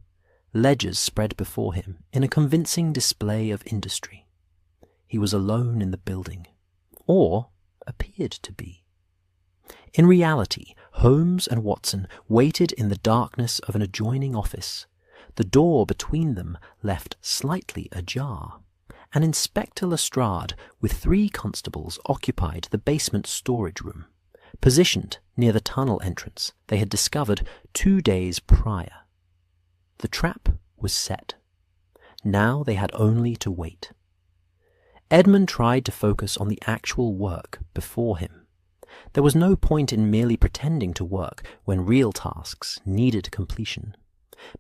Speaker 1: ledgers spread before him in a convincing display of industry. He was alone in the building, or appeared to be. In reality, Holmes and Watson waited in the darkness of an adjoining office, the door between them left slightly ajar, and Inspector Lestrade with 3 constables occupied the basement storage room, positioned near the tunnel entrance they had discovered 2 days prior. The trap was set. Now they had only to wait. Edmund tried to focus on the actual work before him. There was no point in merely pretending to work when real tasks needed completion,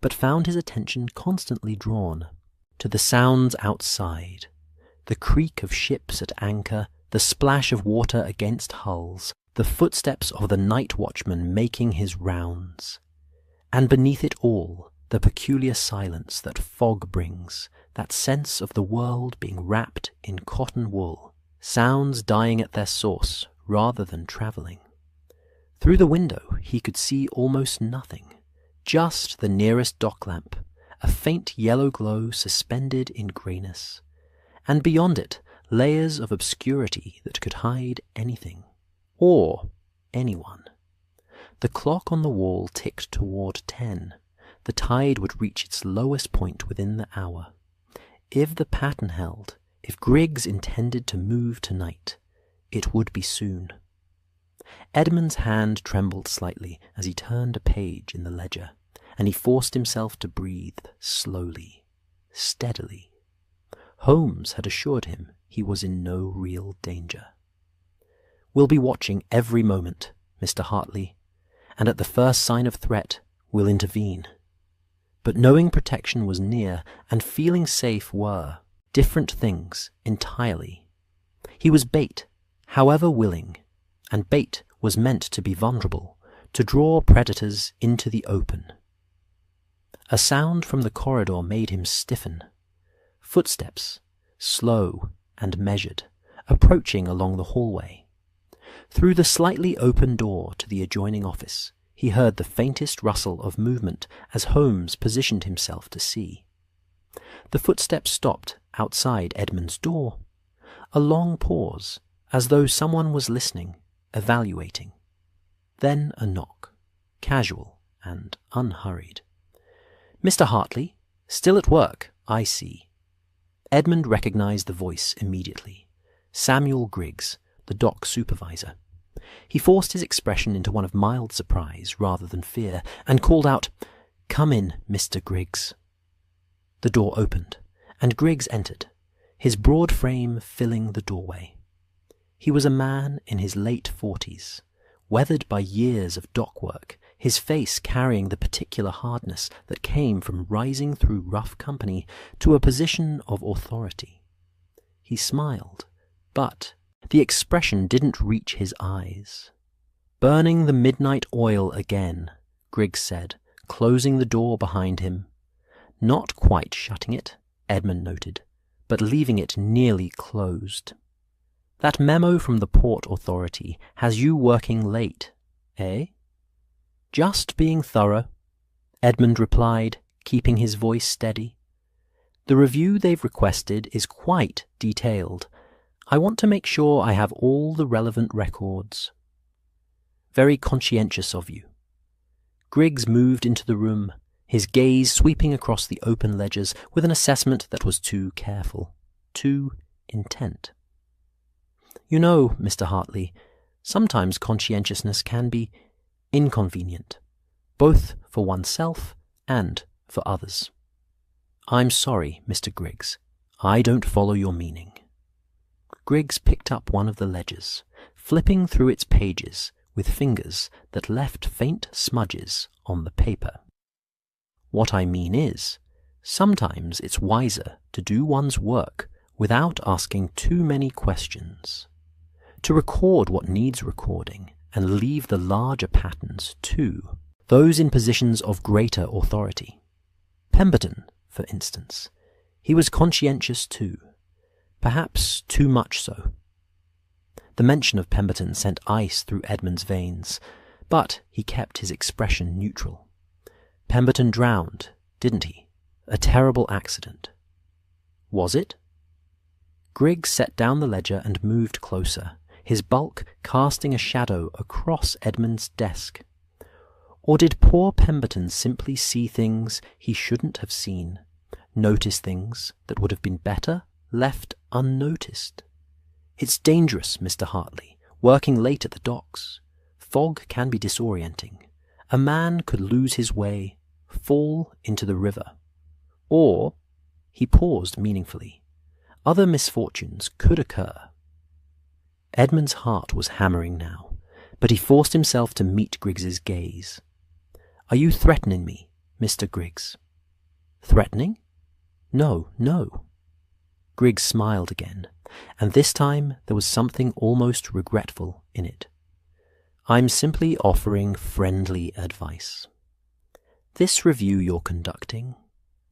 Speaker 1: but found his attention constantly drawn to the sounds outside, the creak of ships at anchor, the splash of water against hulls, the footsteps of the night watchman making his rounds. And beneath it all, the peculiar silence that fog brings, that sense of the world being wrapped in cotton wool, sounds dying at their source rather than travelling. Through the window he could see almost nothing, just the nearest dock lamp, a faint yellow glow suspended in greyness, and beyond it layers of obscurity that could hide anything, or anyone. The clock on the wall ticked toward 10. The tide would reach its lowest point within the hour. If the pattern held, if Griggs intended to move tonight, it would be soon. Edmund's hand trembled slightly as he turned a page in the ledger, and he forced himself to breathe slowly, steadily. Holmes had assured him he was in no real danger. "We'll be watching every moment, Mr. Hartley, and at the first sign of threat we'll intervene." But knowing protection was near and feeling safe were different things entirely. He was bait, however willing, and bait was meant to be vulnerable, to draw predators into the open. A sound from the corridor made him stiffen. Footsteps, slow and measured, approaching along the hallway. Through the slightly open door to the adjoining office, he heard the faintest rustle of movement as Holmes positioned himself to see. The footsteps stopped outside Edmund's door. A long pause, as though someone was listening, evaluating. Then a knock, casual and unhurried. "Mr. Hartley, still at work, I see." Edmund recognized the voice immediately. Samuel Griggs, the dock supervisor. He forced his expression into one of mild surprise rather than fear, and called out, "Come in, Mr. Griggs." The door opened, and Griggs entered, his broad frame filling the doorway. He was a man in his late 40s, weathered by years of dock work, his face carrying the particular hardness that came from rising through rough company to a position of authority. He smiled, but the expression didn't reach his eyes. "Burning the midnight oil again," Griggs said, closing the door behind him. "Not quite shutting it," Edmund noted, "but leaving it nearly closed. That memo from the Port Authority has you working late, eh?" "Just being thorough," Edmund replied, keeping his voice steady. "The review they've requested is quite detailed. I want to make sure I have all the relevant records." "Very conscientious of you." Griggs moved into the room, his gaze sweeping across the open ledgers with an assessment that was too careful, too intent. "You know, Mr. Hartley, sometimes conscientiousness can be inconvenient, both for oneself and for others. I'm sorry, Mr. Griggs, I don't follow your meaning." Griggs picked up one of the ledgers, flipping through its pages with fingers that left faint smudges on the paper. "What I mean is, sometimes it's wiser to do one's work without asking too many questions, to record what needs recording and leave the larger patterns to those in positions of greater authority. Pemberton, for instance, he was conscientious too, perhaps too much so." The mention of Pemberton sent ice through Edmund's veins, but he kept his expression neutral. "Pemberton drowned, didn't he? A terrible accident." "Was it?" Griggs set down the ledger and moved closer, his bulk casting a shadow across Edmund's desk. Or did poor Pemberton simply see things he shouldn't have seen, notice things that would have been better left unnoticed? It's dangerous, Mr. Hartley, working late at the docks. Fog can be disorienting. A man could lose his way, fall into the river. Or, he paused meaningfully, other misfortunes could occur. Edmund's heart was hammering now, but he forced himself to meet Griggs's gaze. "Are you threatening me, Mr. Griggs?" "Threatening? No, no." Griggs smiled again, and this time there was something almost regretful in it. "I'm simply offering friendly advice. This review you're conducting,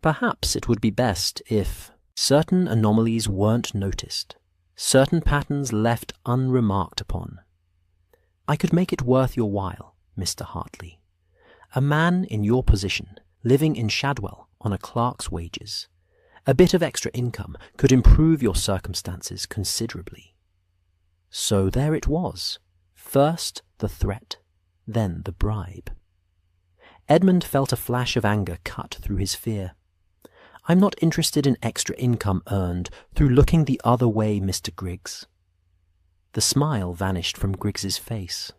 Speaker 1: perhaps it would be best if certain anomalies weren't noticed, certain patterns left unremarked upon. I could make it worth your while, Mr. Hartley. A man in your position, living in Shadwell on a clerk's wages, a bit of extra income could improve your circumstances considerably." So there it was. First the threat, then the bribe. Edmund felt a flash of anger cut through his fear. "I'm not interested in extra income earned through looking the other way, Mr. Griggs." The smile vanished from Griggs's face.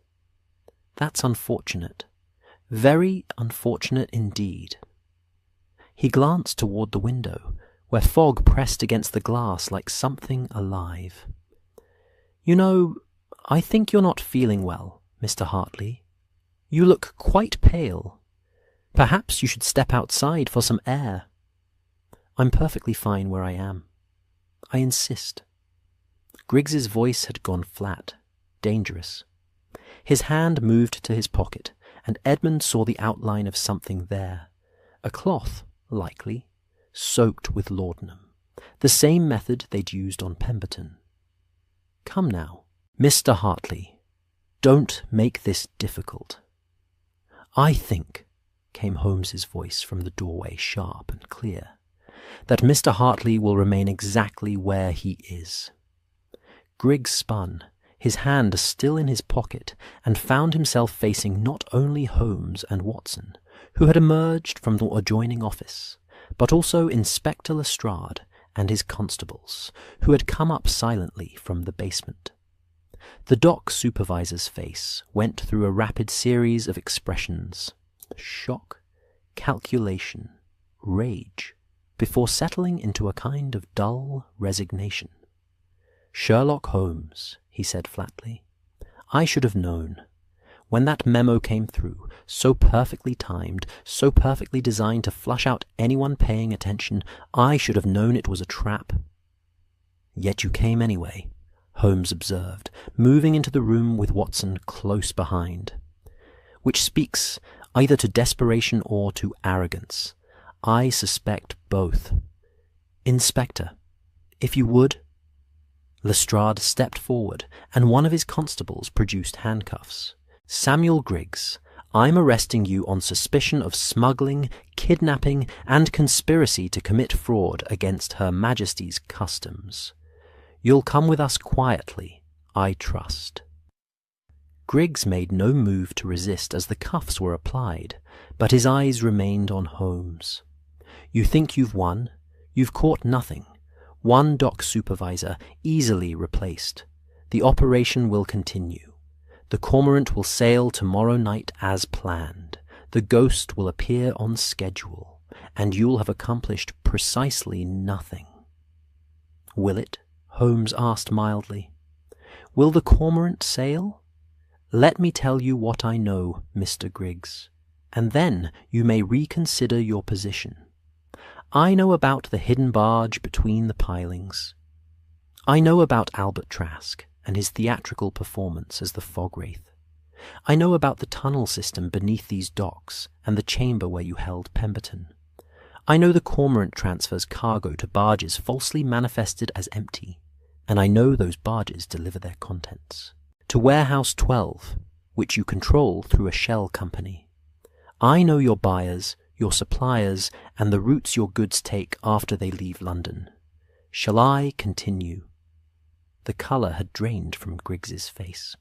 Speaker 1: "That's unfortunate. Very unfortunate indeed." He glanced toward the window, where fog pressed against the glass like something alive. "You know, I think you're not feeling well, Mr. Hartley. You look quite pale. Perhaps you should step outside for some air." "I'm perfectly fine where I am. I insist." Griggs's voice had gone flat, dangerous. His hand moved to his pocket, and Edmund saw the outline of something there. A cloth, likely, soaked with laudanum, the same method they'd used on Pemberton. "Come now, Mr. Hartley, don't make this difficult." "I think," came Holmes's voice from the doorway, sharp and clear, "that Mr. Hartley will remain exactly where he is." Griggs spun, his hand still in his pocket, and found himself facing not only Holmes and Watson, who had emerged from the adjoining office, but also Inspector Lestrade and his constables, who had come up silently from the basement. The dock supervisor's face went through a rapid series of expressions: shock, calculation, rage, before settling into a kind of dull resignation. "Sherlock Holmes," he said flatly, "I should have known. When that memo came through, so perfectly timed, so perfectly designed to flush out anyone paying attention, I should have known it was a trap." "Yet you came anyway," Holmes observed, moving into the room with Watson close behind. "Which speaks either to desperation or to arrogance. I suspect both. Inspector, if you would." Lestrade stepped forward, and one of his constables produced handcuffs. "Samuel Griggs, I'm arresting you on suspicion of smuggling, kidnapping, and conspiracy to commit fraud against Her Majesty's customs. You'll come with us quietly, I trust." Griggs made no move to resist as the cuffs were applied, but his eyes remained on Holmes. "You think you've won? You've caught nothing. One dock supervisor easily replaced. The operation will continue. The Cormorant will sail tomorrow night as planned. The Ghost will appear on schedule, and you'll have accomplished precisely nothing." "Will it?" Holmes asked mildly. "Will the Cormorant sail? Let me tell you what I know, Mr. Griggs, and then you may reconsider your position. I know about the hidden barge between the pilings. I know about Albert Trask and his theatrical performance as the Fog Wraith. I know about the tunnel system beneath these docks and the chamber where you held Pemberton. I know the Cormorant transfers cargo to barges falsely manifested as empty, and I know those barges deliver their contents to Warehouse 12, which you control through a shell company. I know your buyers, your suppliers, and the routes your goods take after they leave London. Shall I continue?" The colour had drained from Griggs's face.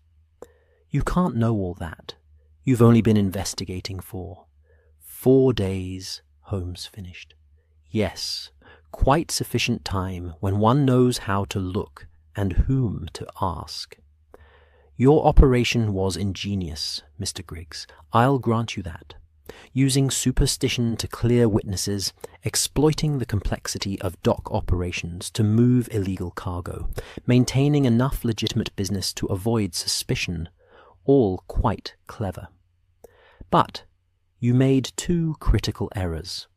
Speaker 1: "You can't know all that. You've only been investigating for 4 days, Holmes finished. "Yes, quite sufficient time when one knows how to look and whom to ask. Your operation was ingenious, Mr. Griggs, I'll grant you that. Using superstition to clear witnesses, exploiting the complexity of dock operations to move illegal cargo, maintaining enough legitimate business to avoid suspicion, all quite clever. But you made 2 critical errors.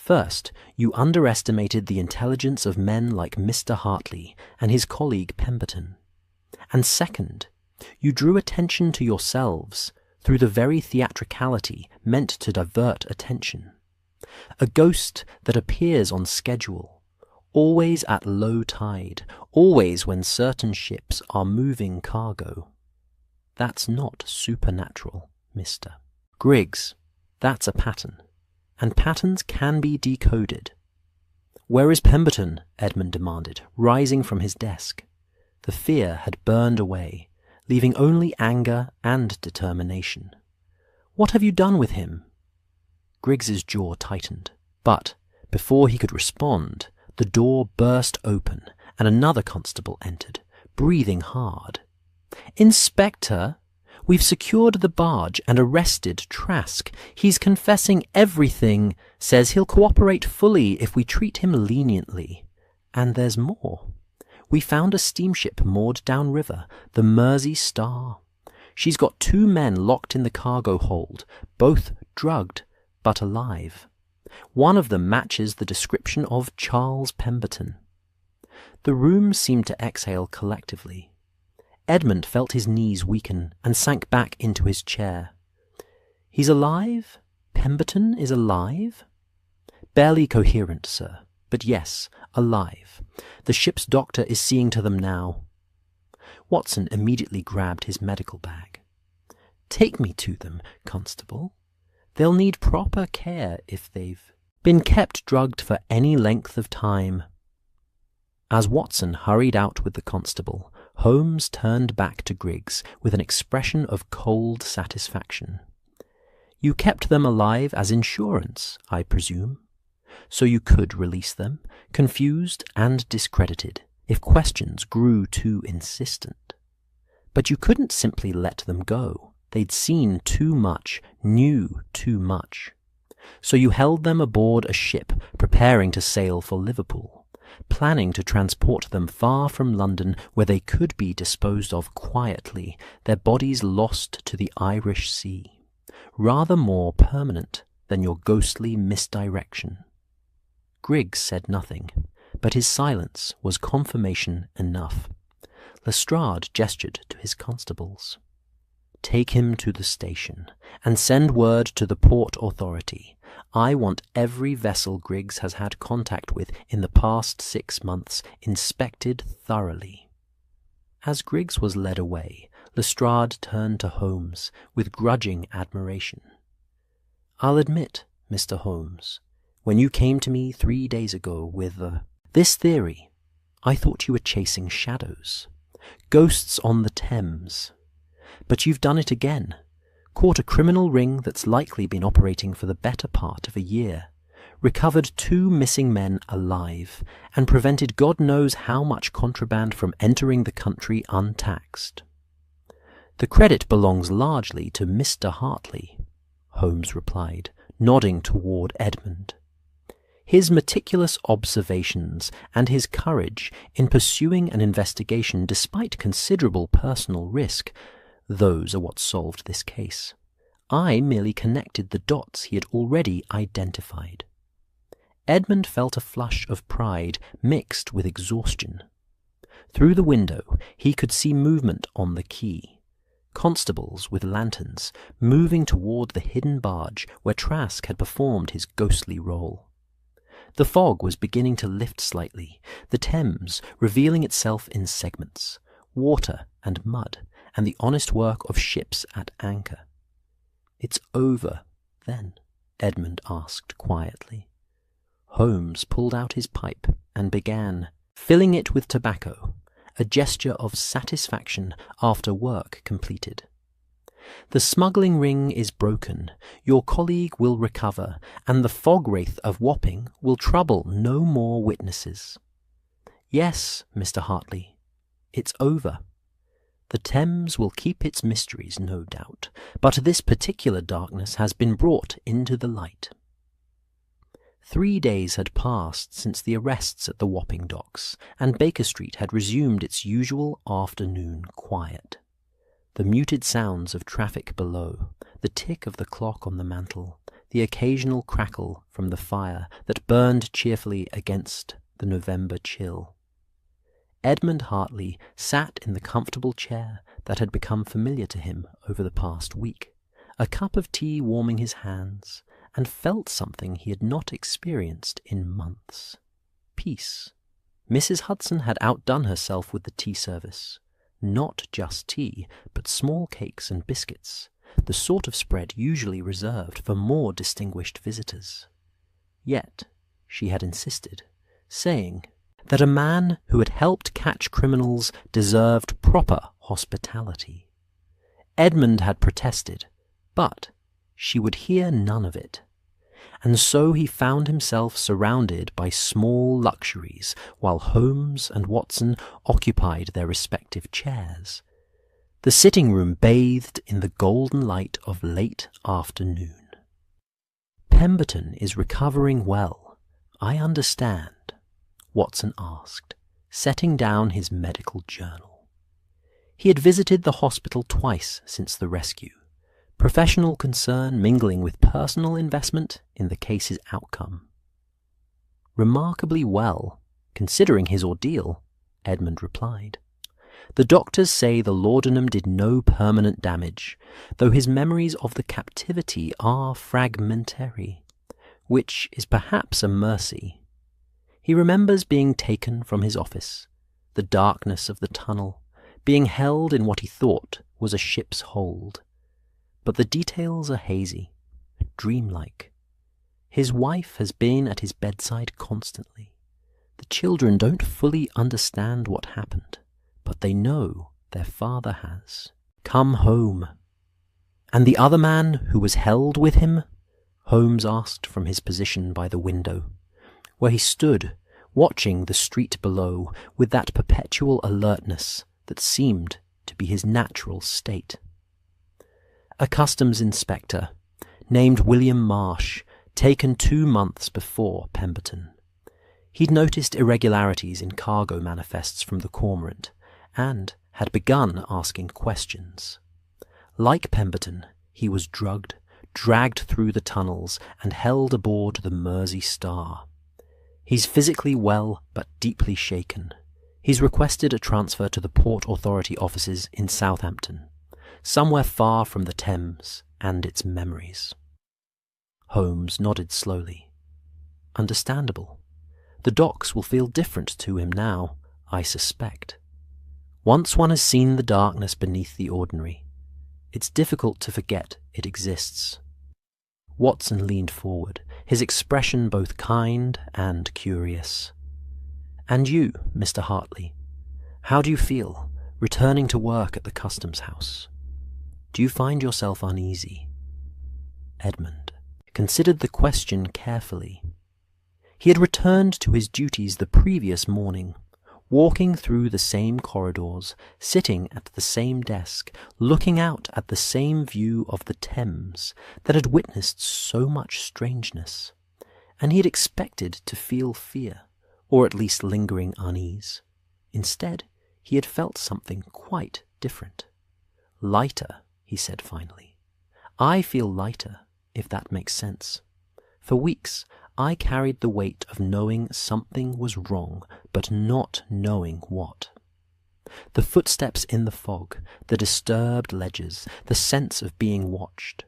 Speaker 1: First, you underestimated the intelligence of men like Mr. Hartley and his colleague Pemberton. And second, you drew attention to yourselves through the very theatricality meant to divert attention. A ghost that appears on schedule, always at low tide, always when certain ships are moving cargo. That's not supernatural, mister. Griggs, that's a pattern, and patterns can be decoded. Where is Pemberton? Edmund demanded, rising from his desk. The fear had burned away, leaving only anger and determination. What have you done with him? Griggs's jaw tightened, but before he could respond, the door burst open and another constable entered, breathing hard. Inspector, we've secured the barge and arrested Trask. He's confessing everything, says he'll cooperate fully if we treat him leniently. And there's more. We found a steamship moored downriver, the Mersey Star. She's got 2 men locked in the cargo hold, both drugged but alive. One of them matches the description of Charles Pemberton. The room seemed to exhale collectively. Edmund felt his knees weaken and sank back into his chair. He's alive? Pemberton is alive? Barely coherent, sir, but yes, alive. The ship's doctor is seeing to them now. Watson immediately grabbed his medical bag. Take me to them, Constable. They'll need proper care if they've been kept drugged for any length of time. As Watson hurried out with the constable, Holmes turned back to Griggs with an expression of cold satisfaction. You kept them alive as insurance, I presume, so you could release them, confused and discredited, if questions grew too insistent. But you couldn't simply let them go. They'd seen too much, knew too much. So you held them aboard a ship preparing to sail for Liverpool, planning to transport them far from London where they could be disposed of quietly, their bodies lost to the Irish Sea, rather more permanent than your ghostly misdirection. Griggs said nothing, but his silence was confirmation enough. Lestrade gestured to his constables. Take him to the station, and send word to the port authority. I want every vessel Griggs has had contact with in the past 6 months inspected thoroughly. As Griggs was led away, Lestrade turned to Holmes with grudging admiration. I'll admit, Mr. Holmes, when you came to me 3 days ago with this theory, I thought you were chasing shadows, ghosts on the Thames. But you've done it again, caught a criminal ring that's likely been operating for the better part of a year, recovered 2 missing men alive, and prevented God knows how much contraband from entering the country untaxed. The credit belongs largely to Mr. Hartley, Holmes replied, nodding toward Edmund. His meticulous observations and his courage in pursuing an investigation despite considerable personal risk, those are what solved this case. I merely connected the dots he had already identified. Edmund felt a flush of pride mixed with exhaustion. Through the window he could see movement on the quay. Constables with lanterns moving toward the hidden barge where Trask had performed his ghostly role. The fog was beginning to lift slightly, the Thames revealing itself in segments, water and mud, and the honest work of ships at anchor. It's over, then? Edmund asked quietly. Holmes pulled out his pipe and began, filling it with tobacco, a gesture of satisfaction after work completed. The smuggling ring is broken, your colleague will recover, and the fog wraith of Wapping will trouble no more witnesses. Yes, Mr. Hartley, it's over. The Thames will keep its mysteries, no doubt, but this particular darkness has been brought into the light. 3 days had passed since the arrests at the Wapping docks, and Baker Street had resumed its usual afternoon quiet. The muted sounds of traffic below, the tick of the clock on the mantel, the occasional crackle from the fire that burned cheerfully against the November chill. Edmund Hartley sat in the comfortable chair that had become familiar to him over the past week, a cup of tea warming his hands, and felt something he had not experienced in months. Peace. Mrs. Hudson had outdone herself with the tea service. Not just tea, but small cakes and biscuits, the sort of spread usually reserved for more distinguished visitors. Yet she had insisted, saying that a man who had helped catch criminals deserved proper hospitality. Edmund had protested, but she would hear none of it, and so he found himself surrounded by small luxuries while Holmes and Watson occupied their respective chairs. The sitting room bathed in the golden light of late afternoon. "Pemberton is recovering well, I understand," Watson asked, setting down his medical journal. He had visited the hospital twice since the rescue, professional concern mingling with personal investment in the case's outcome. "Remarkably well, considering his ordeal," Edmund replied. "The doctors say the laudanum did no permanent damage, though his memories of the captivity are fragmentary, which is perhaps a mercy. He remembers being taken from his office, the darkness of the tunnel, being held in what he thought was a ship's hold. But the details are hazy, dreamlike. His wife has been at his bedside constantly. The children don't fully understand what happened, but they know their father has. Come home." "And the other man who was held with him?" Holmes asked from his position by the window, where he stood, watching the street below with that perpetual alertness that seemed to be his natural state. "A customs inspector, named William Marsh, taken 2 months before Pemberton. He'd noticed irregularities in cargo manifests from the Cormorant, and had begun asking questions. Like Pemberton, he was drugged, dragged through the tunnels, and held aboard the Mersey Star. He's physically well, but deeply shaken. He's requested a transfer to the Port Authority offices in Southampton, somewhere far from the Thames and its memories." Holmes nodded slowly. "Understandable. The docks will feel different to him now, I suspect. Once one has seen the darkness beneath the ordinary, it's difficult to forget it exists." Watson leaned forward, his expression both kind and curious. "And you, Mr. Hartley, how do you feel, returning to work at the Customs House? Do you find yourself uneasy?" Edmund considered the question carefully. He had returned to his duties the previous morning, walking through the same corridors, sitting at the same desk, looking out at the same view of the Thames that had witnessed so much strangeness, and he had expected to feel fear, or at least lingering unease. Instead, he had felt something quite different. "Lighter," he said finally. "I feel lighter, if that makes sense. For weeks, I carried the weight of knowing something was wrong, but not knowing what. The footsteps in the fog, the disturbed ledges, the sense of being watched,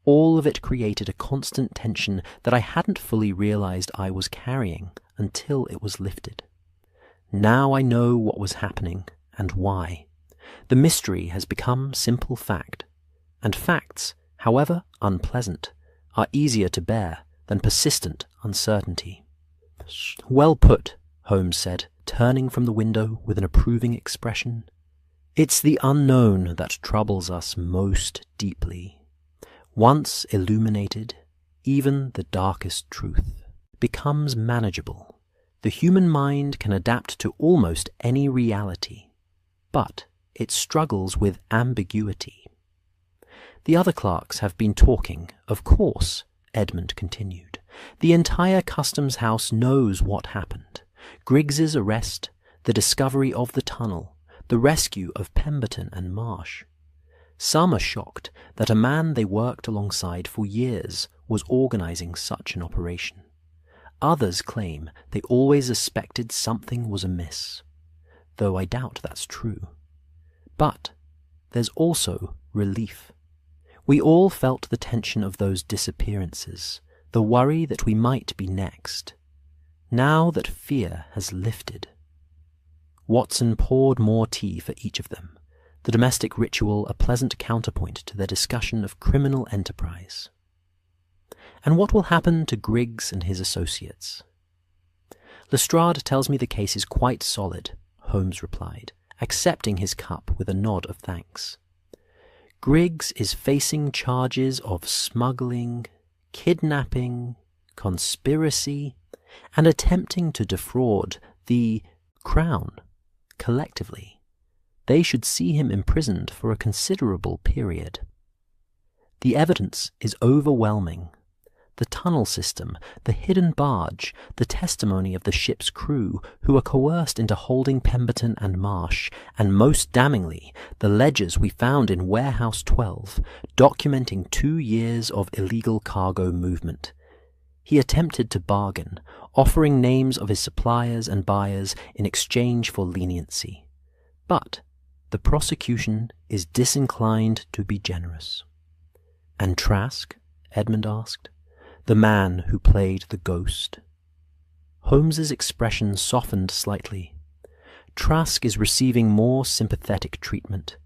Speaker 1: all of it created a constant tension that I hadn't fully realized I was carrying until it was lifted. Now I know what was happening and why. The mystery has become simple fact, and facts, however unpleasant, are easier to bear than persistent uncertainty." "Well put," Holmes said, turning from the window with an approving expression. "It's the unknown that troubles us most deeply. Once illuminated, even the darkest truth becomes manageable. The human mind can adapt to almost any reality, but it struggles with ambiguity." "The other clerks have been talking, of course," Edmund continued. "The entire Customs House knows what happened. Griggs's arrest, the discovery of the tunnel, the rescue of Pemberton and Marsh. Some are shocked that a man they worked alongside for years was organizing such an operation. Others claim they always suspected something was amiss, though I doubt that's true. But there's also relief. We all felt the tension of those disappearances, the worry that we might be next. Now that fear has lifted. Watson poured more tea for each of them, the domestic ritual a pleasant counterpoint to their discussion of criminal enterprise. And what will happen to Griggs and his associates? Lestrade tells me the case is quite solid, Holmes replied, accepting his cup with a nod of thanks. Griggs is facing charges of smuggling, kidnapping, conspiracy, and attempting to defraud the Crown collectively. They should see him imprisoned for a considerable period. The evidence is overwhelming. The tunnel system, the hidden barge, the testimony of the ship's crew who were coerced into holding Pemberton and Marsh, and most damningly, the ledgers we found in Warehouse 12, documenting 2 years of illegal cargo movement. He attempted to bargain, offering names of his suppliers and buyers in exchange for leniency. But the prosecution is disinclined to be generous. And Trask? Edmund asked. The man who played the ghost. Holmes's expression softened slightly. Trask is receiving more sympathetic treatment.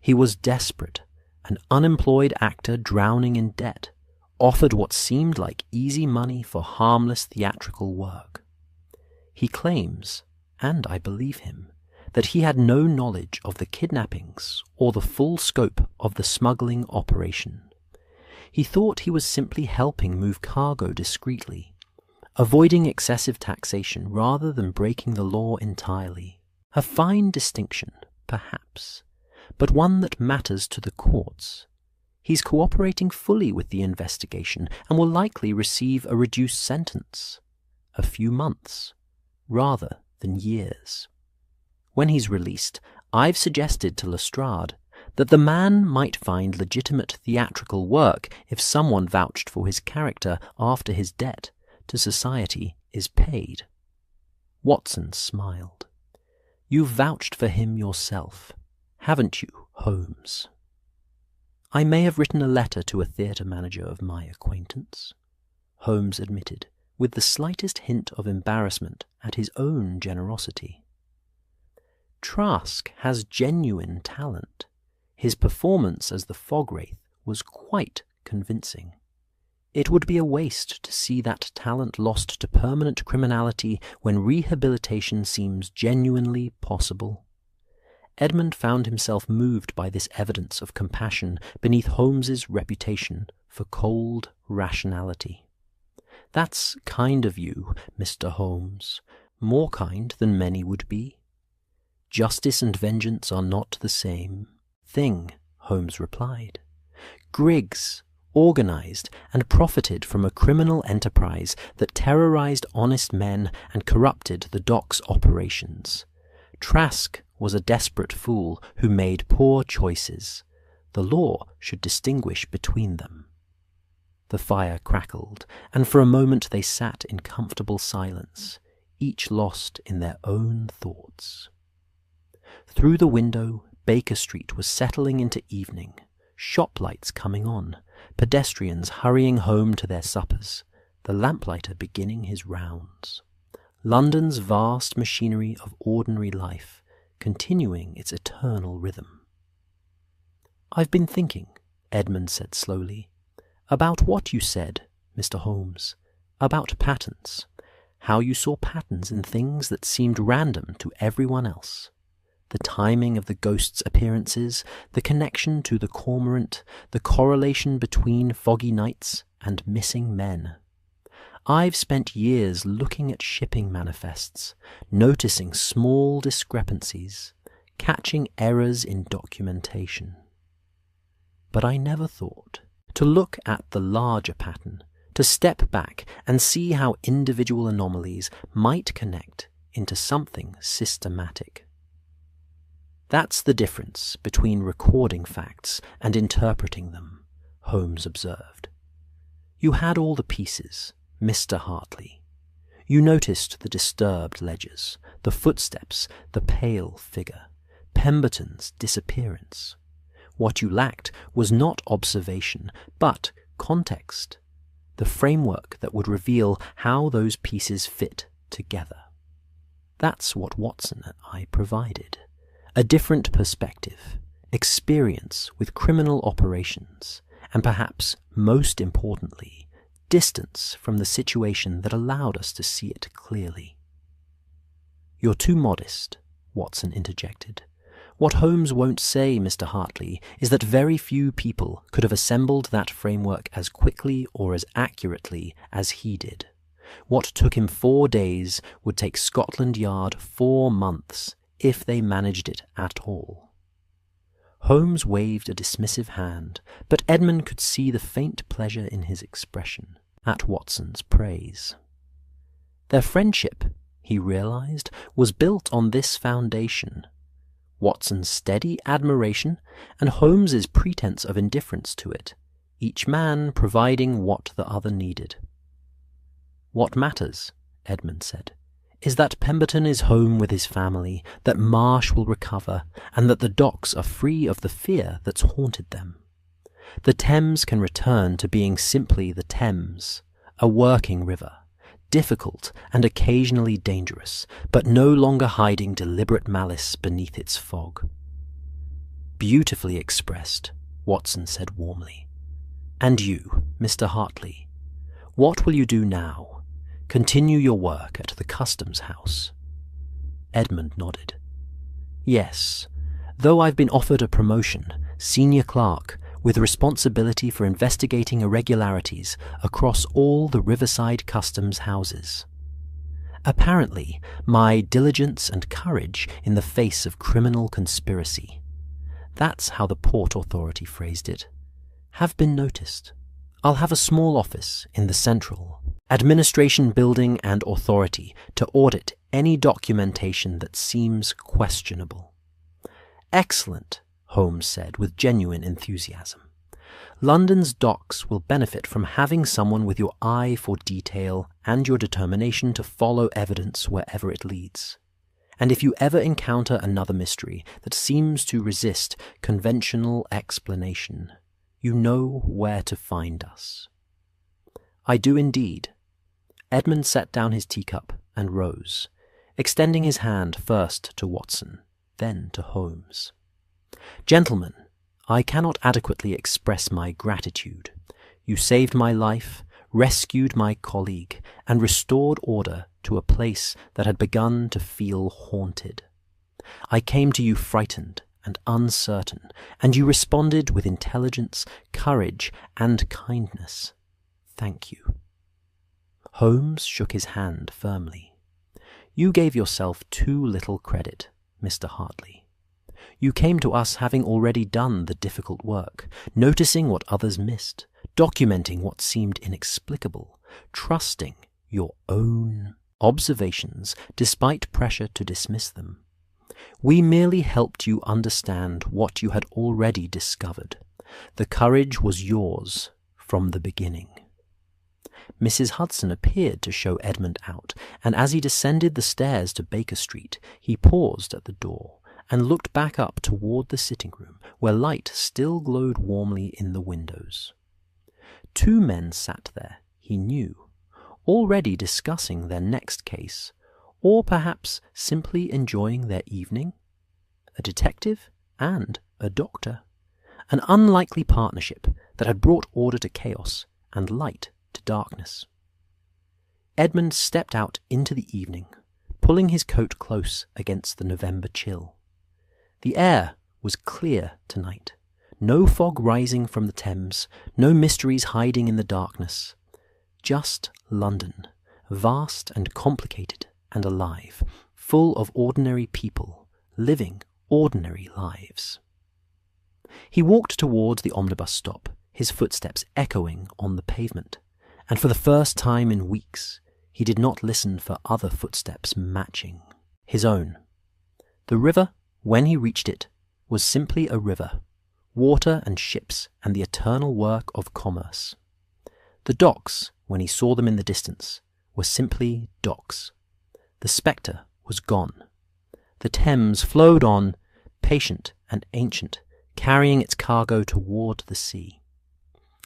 Speaker 1: He was desperate, an unemployed actor drowning in debt, offered what seemed like easy money for harmless theatrical work. He claims, and I believe him, that he had no knowledge of the kidnappings or the full scope of the smuggling operation. He thought he was simply helping move cargo discreetly, avoiding excessive taxation rather than breaking the law entirely. A fine distinction, perhaps, but one that matters to the courts. He's cooperating fully with the investigation and will likely receive a reduced sentence, a few months, rather than years. When he's released, I've suggested to Lestrade that the man might find legitimate theatrical work if someone vouched for his character after his debt to society is paid. Watson smiled. You've vouched for him yourself, haven't you, Holmes? I may have written a letter to a theatre manager of my acquaintance, Holmes admitted, with the slightest hint of embarrassment at his own generosity. Trask has genuine talent. His performance as the fog wraith was quite convincing. It would be a waste to see that talent lost to permanent criminality when rehabilitation seems genuinely possible. Edmund found himself moved by this evidence of compassion beneath Holmes's reputation for cold rationality. That's kind of you, Mr. Holmes, more kind than many would be. Justice and vengeance are not the same thing, Holmes replied. Griggs organized and profited from a criminal enterprise that terrorized honest men and corrupted the dock's operations. Trask was a desperate fool who made poor choices. The law should distinguish between them. The fire crackled, and for a moment they sat in comfortable silence, each lost in their own thoughts. Through the window, Baker Street was settling into evening, shop lights coming on, pedestrians hurrying home to their suppers, the lamplighter beginning his rounds. London's vast machinery of ordinary life continuing its eternal rhythm. I've been thinking, Edmund said slowly, about what you said, Mr. Holmes, about patterns, how you saw patterns in things that seemed random to everyone else. The timing of the ghost's appearances, the connection to the cormorant, the correlation between foggy nights and missing men. I've spent years looking at shipping manifests, noticing small discrepancies, catching errors in documentation. But I never thought to look at the larger pattern, to step back and see how individual anomalies might connect into something systematic. That's the difference between recording facts and interpreting them, Holmes observed. You had all the pieces, Mr. Hartley. You noticed the disturbed ledgers, the footsteps, the pale figure, Pemberton's disappearance. What you lacked was not observation, but context, the framework that would reveal how those pieces fit together. That's what Watson and I provided. A different perspective, experience with criminal operations, and perhaps most importantly, distance from the situation that allowed us to see it clearly. "You're too modest," Watson interjected. "What Holmes won't say, Mr. Hartley, is that very few people could have assembled that framework as quickly or as accurately as he did. What took him 4 days would take Scotland Yard 4 months, if they managed it at all." Holmes waved a dismissive hand, but Edmund could see the faint pleasure in his expression at Watson's praise. Their friendship, he realized, was built on this foundation: Watson's steady admiration and Holmes's pretense of indifference to it, each man providing what the other needed. "What matters," Edmund said, "is that Pemberton is home with his family, that Marsh will recover, and that the docks are free of the fear that's haunted them. The Thames can return to being simply the Thames, a working river, difficult and occasionally dangerous, but no longer hiding deliberate malice beneath its fog." "Beautifully expressed," Watson said warmly. "And you, Mr. Hartley, what will you do now? Continue your work at the Customs House?" Edmund nodded. "Yes, though I've been offered a promotion, senior clerk, with responsibility for investigating irregularities across all the riverside customs houses. Apparently, my diligence and courage in the face of criminal conspiracy, that's how the Port Authority phrased it, have been noticed. I'll have a small office in the Central Administration Building and Authority to audit any documentation that seems questionable." "Excellent," Holmes said with genuine enthusiasm. "London's docks will benefit from having someone with your eye for detail and your determination to follow evidence wherever it leads. And if you ever encounter another mystery that seems to resist conventional explanation, you know where to find us." "I do indeed." Edmund set down his teacup and rose, extending his hand first to Watson, then to Holmes. "Gentlemen, I cannot adequately express my gratitude. You saved my life, rescued my colleague, and restored order to a place that had begun to feel haunted. I came to you frightened and uncertain, and you responded with intelligence, courage, and kindness. Thank you." Holmes shook his hand firmly. "You gave yourself too little credit, Mr. Hartley. You came to us having already done the difficult work, noticing what others missed, documenting what seemed inexplicable, trusting your own observations despite pressure to dismiss them. We merely helped you understand what you had already discovered. The courage was yours from the beginning." Mrs. Hudson appeared to show Edmund out, and as he descended the stairs to Baker Street, he paused at the door and looked back up toward the sitting-room, where light still glowed warmly in the windows. 2 men sat there, he knew, already discussing their next case, or perhaps simply enjoying their evening. A detective and a doctor. An unlikely partnership that had brought order to chaos and light to darkness. Edmund stepped out into the evening, pulling his coat close against the November chill. The air was clear tonight. No fog rising from the Thames, no mysteries hiding in the darkness. Just London, vast and complicated and alive, full of ordinary people, living ordinary lives. He walked towards the omnibus stop, his footsteps echoing on the pavement, and for the first time in weeks, he did not listen for other footsteps matching his own. The river, when he reached it, was simply a river, water and ships and the eternal work of commerce. The docks, when he saw them in the distance, were simply docks. The Specter was gone. The Thames flowed on, patient and ancient, carrying its cargo toward the sea.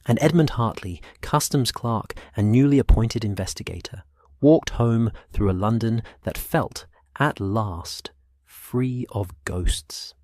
Speaker 1: And Edmund Hartley, customs clerk and newly appointed investigator, walked home through a London that felt, at last, free of ghosts.